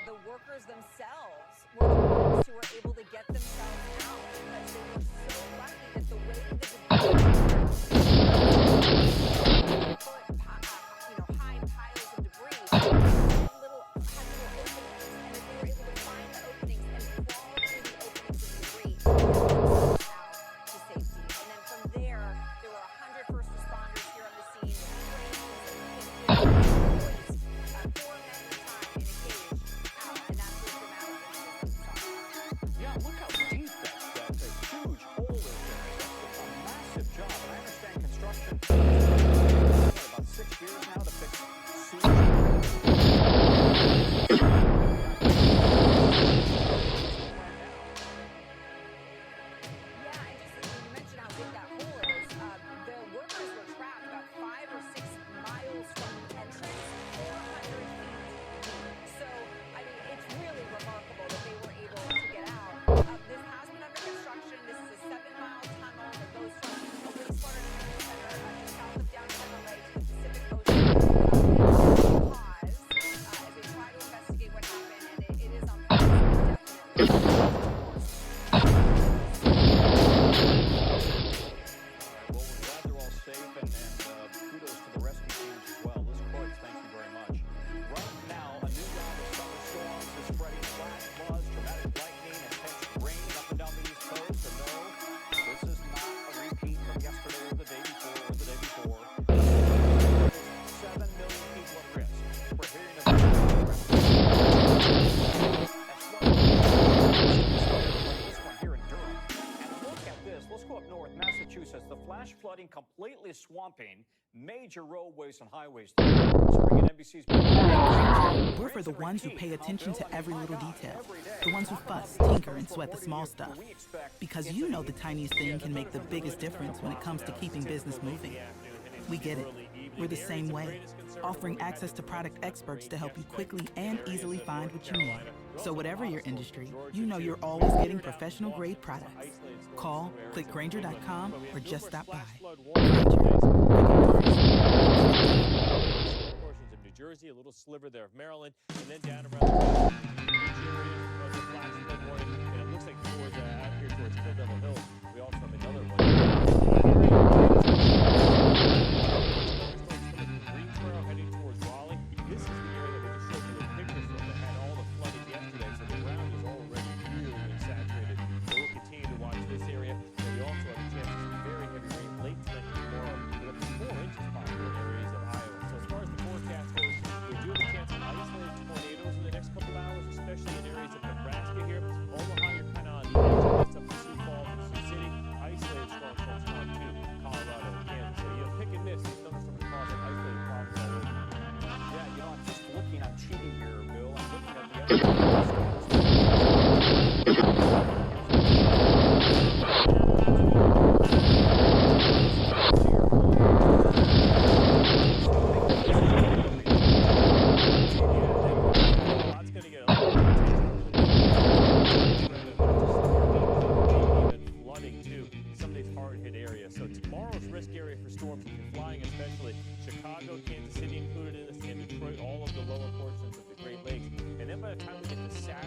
The workers themselves were the ones who were able to get themselves out because they were so lucky that the way that high piles of debris had little openings, and that they were able to find the openings and crawl through the openings of debris to get themselves out to safety. And then from there were 100 first responders here on the scene. Yeah, look how deep that's a huge hole in there. That's a massive job, and I understand construction about 6 years now to fix flooding completely swamping major roadways and highways. We're for the ones who pay attention to every little detail. The ones who fuss, tinker, and sweat the small stuff. Because you know the tiniest thing can make the biggest difference when it comes to keeping business moving. We get it. We're the same way, offering access to product experts to help you quickly and easily find what you need. So whatever your industry, you know you're always getting professional-grade products. Call, click Grainger.com, or just stop by. Portions of New Jersey, a little sliver there of Maryland, and then down around the beach area was a flash flood warning, and it looks like towards out here towards Kill Devil Hill, we also have another one. Greensboro heading towards Raleigh. This is the area that we just showed you the pictures from that had all the flooding yesterday, so the ground is already really saturated. So we'll continue to watch this area. And we also have a chance of some very heavy rain late tonight and tomorrow with up to 4 inches possible in areas of Iowa. So as far as the forecast goes, we do have a chance of isolated tornadoes in the next couple hours, especially in areas of Nebraska here. Omaha, you're kind of on the edge of up to Sioux Falls and Sioux City. Isolated strong storm too. Colorado and Kansas. So you have pick and miss. These thunderstorms are causing isolated problems all over. Yeah, you know, I'm just looking, I'm cheating here, Bill. I'm looking at the other Chicago, Kansas City included in this, and Detroit, all of the lower portions of the Great Lakes. And then by the time we get to Saturday,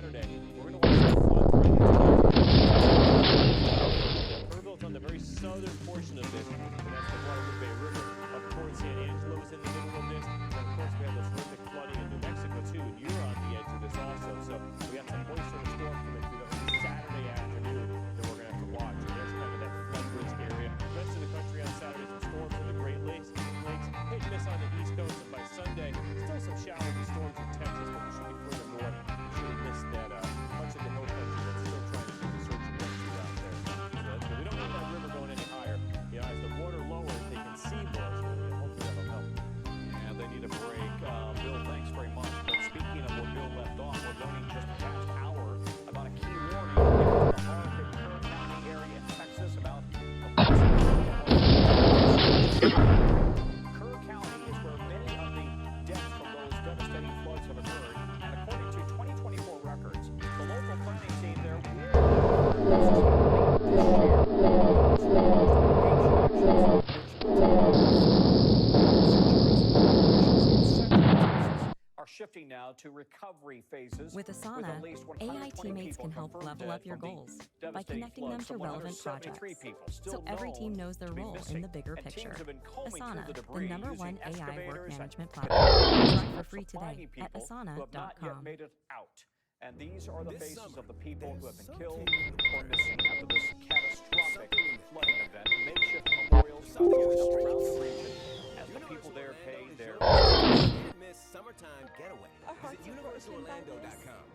recovery phases. With Asana, at least AI 120 teammates people can help confirmed level dead up your from the goals by devastating connecting them floods. to Some relevant 173 projects. people So still every team known knows their to be role in missing, the bigger and picture. teams have been combing through Asana, the the debris number using one AI work excavators and management platform. Try for free finding today at people who have not yet asana.com. made it out. And these are the This faces summer, of the people who have been killed something or missing after this catastrophic flooding event. Makeshift memorials are going up around the region as the people there pay their can't miss summertime getaway. Visit universalorlando.com.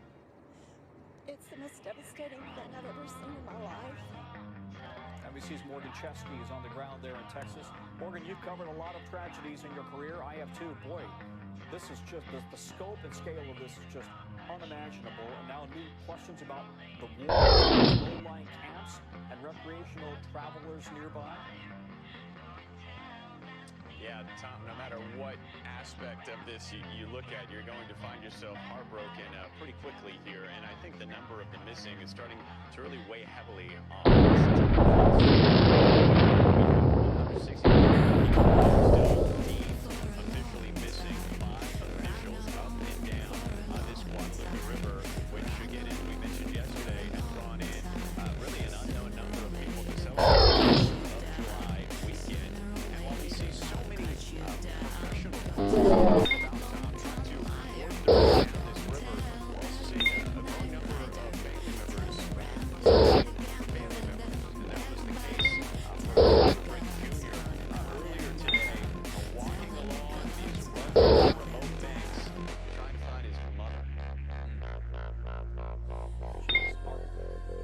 It's the most devastating thing I've ever seen in my life. NBC's Morgan Chesky is on the ground there in Texas. Morgan, you've covered a lot of tragedies in your career. I have too. Boy, this is just, the scope and scale of this is just unimaginable. And now new questions about the war, low-lying camps, and recreational travelers nearby. Yeah, Tom, no matter what aspect of this you look at, you're going to find yourself heartbroken pretty quickly here. And I think the number of the missing is starting to really weigh heavily on this. 160 still deemed officially missing by officials up and down this Guadalupe River, which, again, as we mentioned yesterday, has drawn in really an unknown number of people to celebrate the 4th of July weekend. And while we see so many professional about trying to work their way down this river, we're also seeing a growing number of family members, family members, and that was the case for Frank Jr. Earlier today, walking along these rugged, remote banks, trying to find his mother.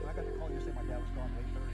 I got the call yesterday. My dad was gone late 30.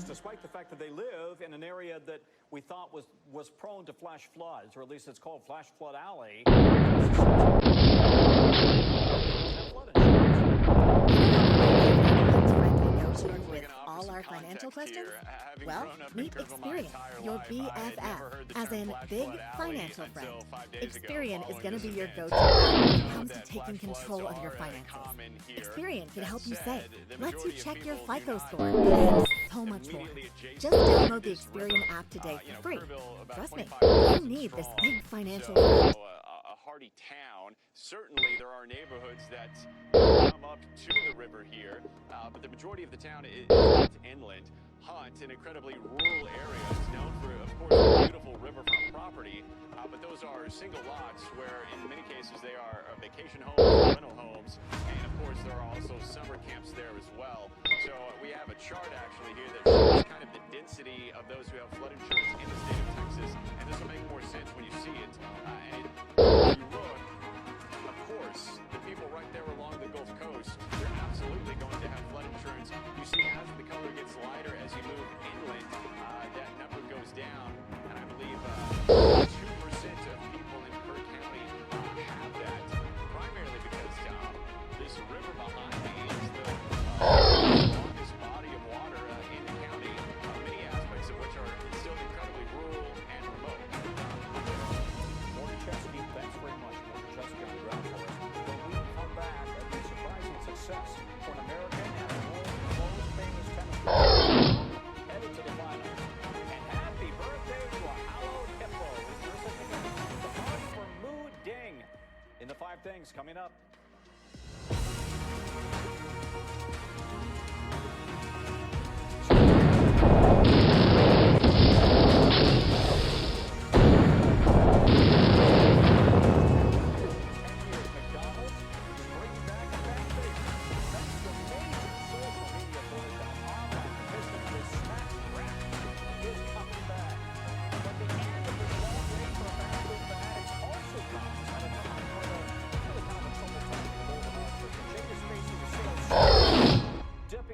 Despite the fact that they live in an area that we thought was prone to flash floods, or at least it's called Flash Flood Alley. With all our financial questions? Well, meet Experian, your BFF, as in Big Financial Friend. Experian is going to be your go-to app when it comes to taking control of your finances. Experian can help you save, lets you check your FICO score, and so much more. Just download the Experian app today for free. Trust me, you need this big financial friend. A hardy town. Certainly there are neighborhoods that come up to the river here, but the majority of the town is inland. Hunt, an incredibly rural area, is known for, of course, the beautiful riverfront property, but those are single lots where, in many cases, they are vacation homes, rental homes, and, of course, there are also summer camps there as well. So we have a chart, actually, here that shows kind of the density of those who have flood insurance in the state of Texas, and this will make more sense when you see it. And if you look, of course, the people right there along the Gulf Coast, they're absolutely going to have flood insurance. You see, as the color gets lighter, as you move inland, that number goes down, and I believe 2% of people in Kirk County have that, primarily because this river behind me is the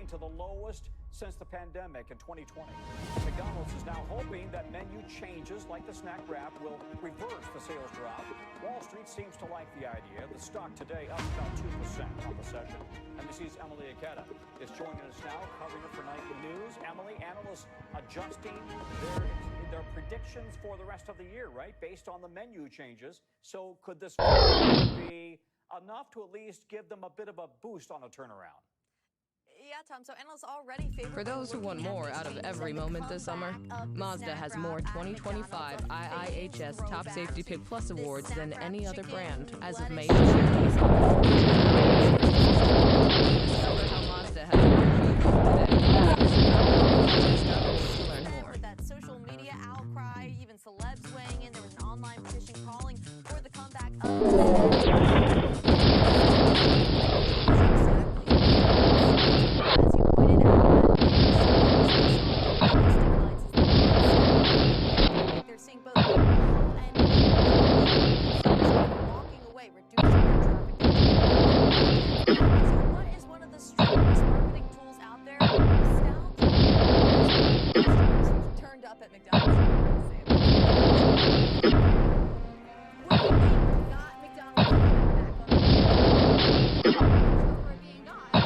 to the lowest since the pandemic in 2020. McDonald's is now hoping that menu changes like the snack wrap will reverse the sales drop. Wall Street seems to like the idea. The stock today up about 2% on the session. NBC's Emily Aketa is joining us now, covering it for nightly news. Emily, analysts adjusting their predictions for the rest of the year, right, based on the menu changes. So could this be enough to at least give them a bit of a boost on a turnaround? Yeah, Tom, so analysts already favor. For those who want more out of every moment this summer, Mazda has more 2025 IIHS Top Safety Pick Plus awards than any other brand as of May 2025. Discover how Mazda has to learn more. With that social media outcry, even celebs weighing in, there was an online petition calling for the comeback of seeing both people and walking away, reducing their traffic. So what is one of the strongest marketing tools out there? Nostalgia. Customers who've turned up at McDonald's. What do you think got McDonald's back on the over being gone?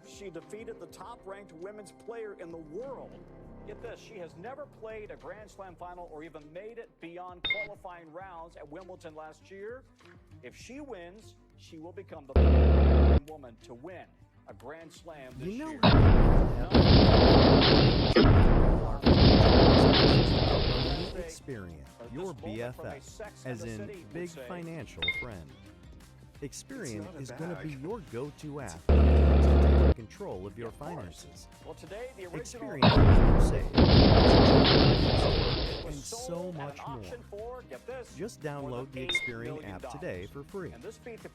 She defeated the top-ranked women's player in the world. Get this, she has never played a Grand Slam final or even made it beyond qualifying rounds at Wimbledon last year. If she wins, she will become the third American woman to win a Grand Slam this year. Experian, your BFF, as in big financial friend. Experian is going to be your go-to app to take control of your finances. Well, today, the original Experian is save and so much more. Just download the Experian app today for free.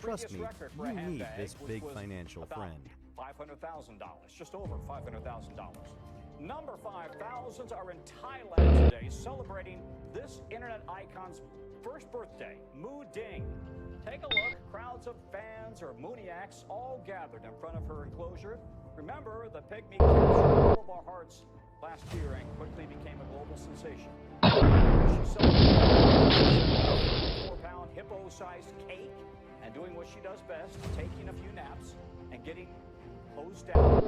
Trust me, you need this big financial friend. $500,000, just over $500,000. Number 5,000s are in Thailand today, celebrating this internet icon's first birthday, Moo Ding. Take a look, crowds of fans or Mooniacs all gathered in front of her enclosure. Remember, the pygmy captured all of our hearts last year and quickly became a global sensation. She celebrated a 4-pound hippo-sized cake and doing what she does best, taking a few naps and getting hosed down.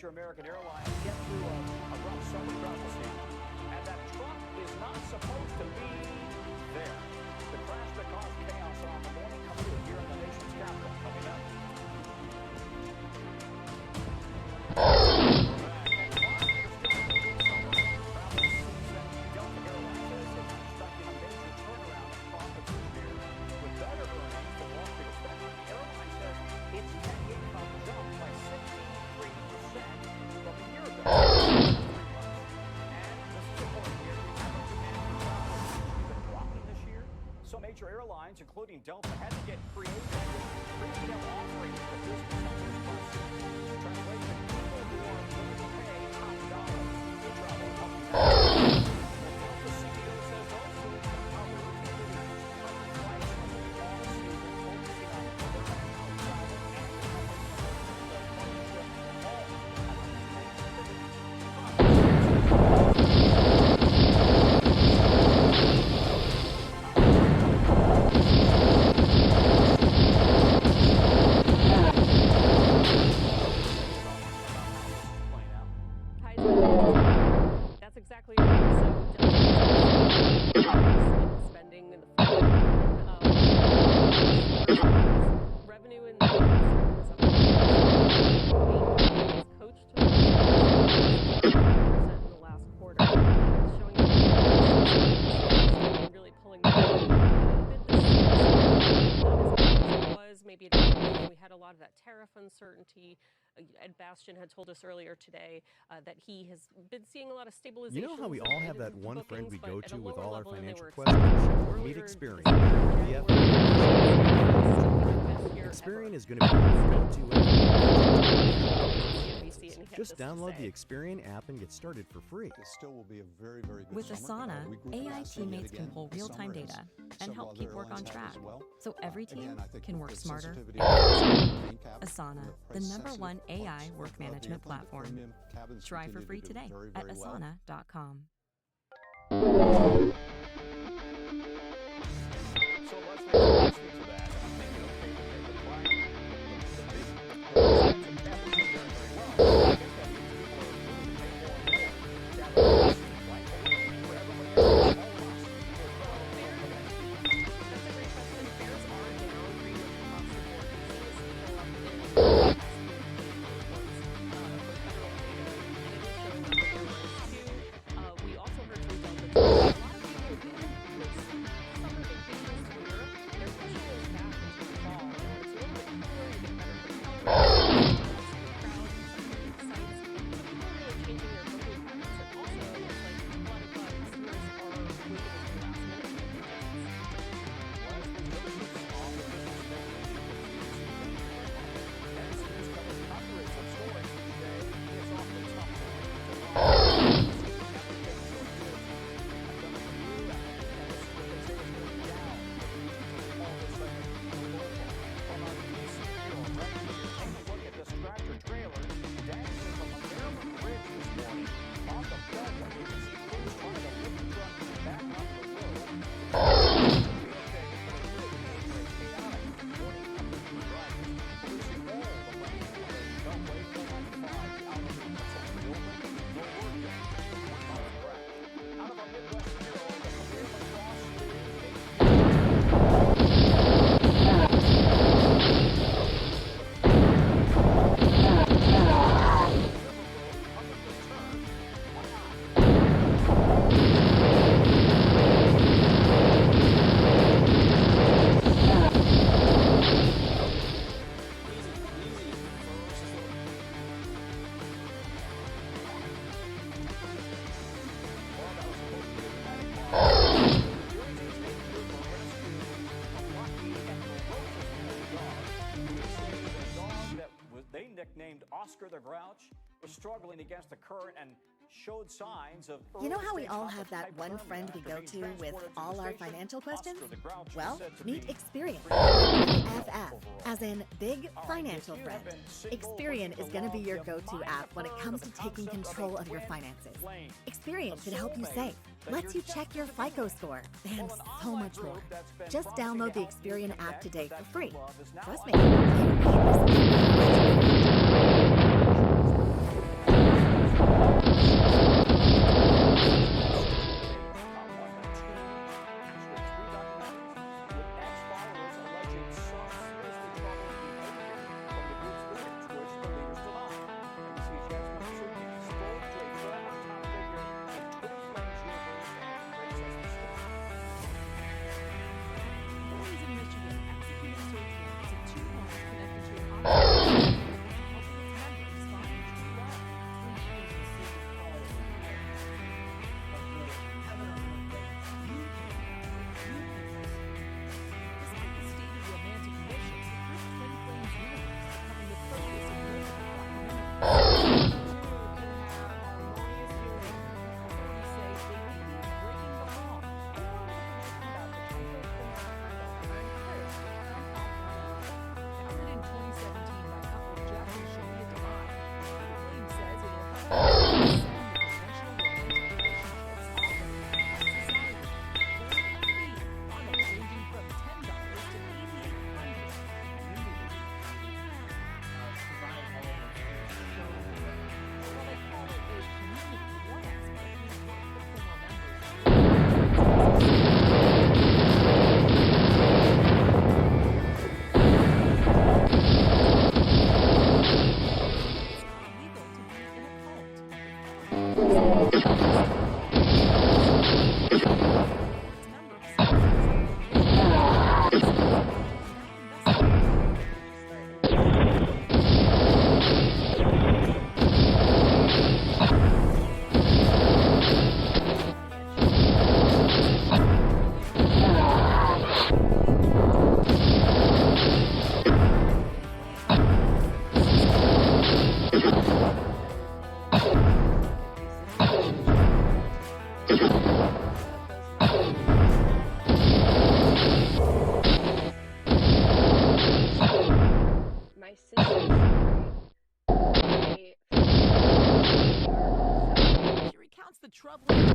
major American airlines get through a rough summer travel season. And that truck is not supposed to be there. The crash that caused chaos on the morning commute here in the nation's capital. Coming up. Some major airlines, including Delta, had to get creative with premium offerings for business and first class seats. Translation: people who are willing to pay top dollar to travel up to Delta CEO says those who have covered, including 100 flights all season, focusing on international travel and That's exactly right. So spending in the revenue in the coach to in the last quarter, showing really pulling was maybe we had a lot of that tariff uncertainty. Ed Bastian had told us earlier today that he has been seeing a lot of stabilization. You know how we all have that one friend we go to with all our financial questions? Well, meet Experian. Experian is going to be your go-to app. Just download the Experian app and get started for free. This still will be a very, very good With summer. Asana, AI teammates can pull real-time data and help keep work on track, so every team can work smarter. Asana, the #1 AI work management platform. Try for free today at asana.com. Nicknamed Oscar the Grouch, was struggling against the current and showed signs of. You know how we all have that one friend we go to with all our financial questions? Well, meet Experian. BFF, as in Big Financial Friend. Experian is going to be your go-to app when it comes to taking control of your finances. Experian can help you save, lets you check your FICO score, and so much more. Just download the Experian app today for free. Trust me. She recounts the troubling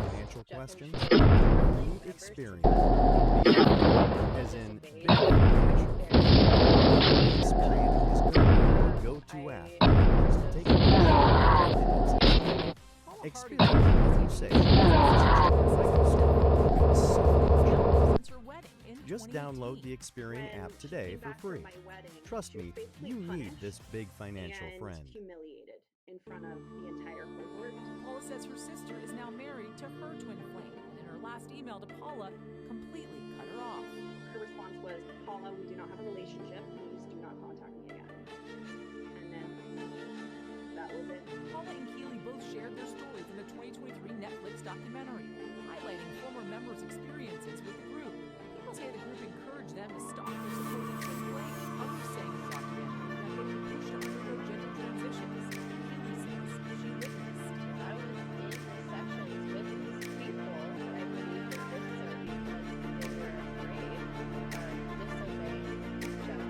financial questions, meet experience, as in big financial. Experian is going to be your go-to app. Take Experian, say, just download the Experian app today for free. Trust me, you need this big financial friend. Humiliated in front of the entire cohort. Paula says her sister is now married to her twin flame, and in her last email to Paula, completely cut her off. Her response was, Paula, we do not have a relationship. Please do not contact me again. And then that was it. Paula and Keely both shared their stories in the 2023 Netflix documentary, highlighting former members' experiences with the group. People say the group encouraged them to stop their supposed twin flame. Others say the documentary that they were pushed to undergo gender transitions. Keely says she witnessed. I was in the sessions with these people, and I believe that this is because they were afraid of disobeying Jeff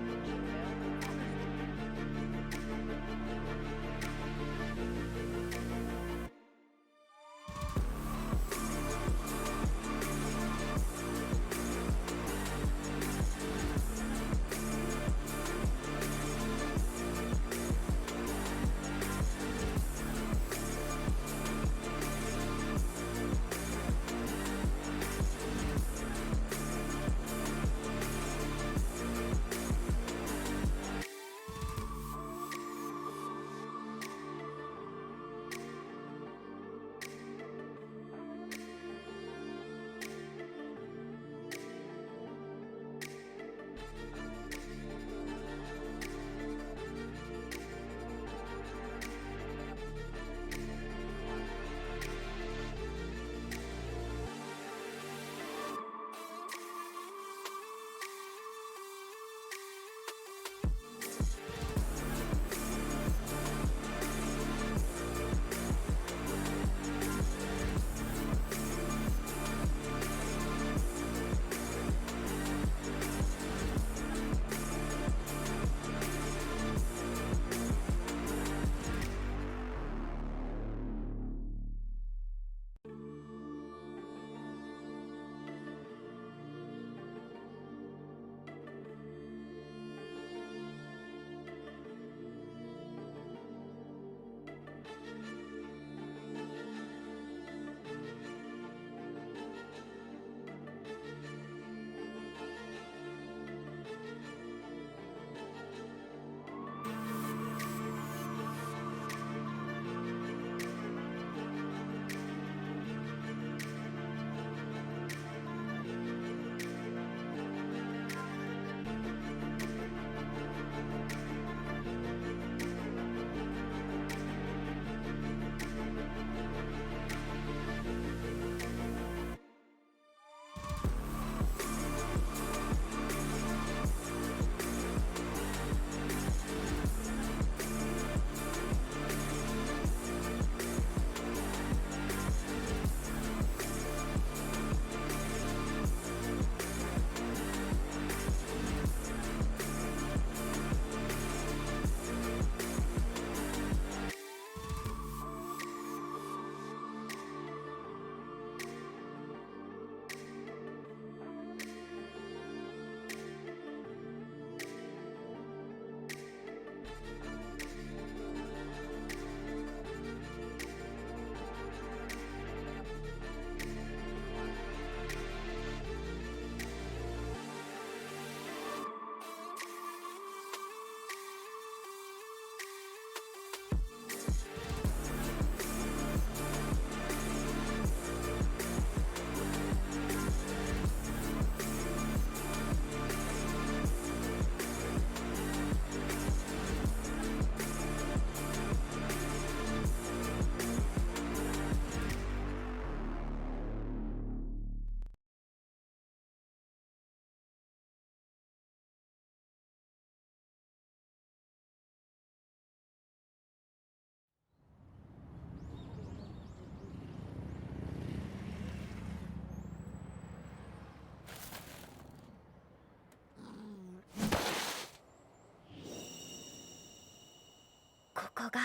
こが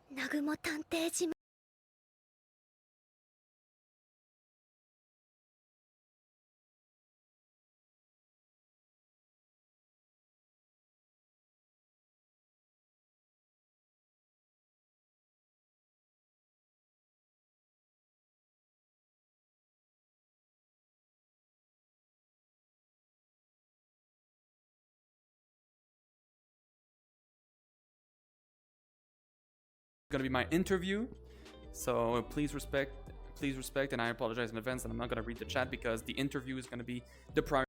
南雲探偵事務 Gonna be my interview, so please respect, and I apologize in advance that I'm not gonna read the chat because the interview is gonna be the priority.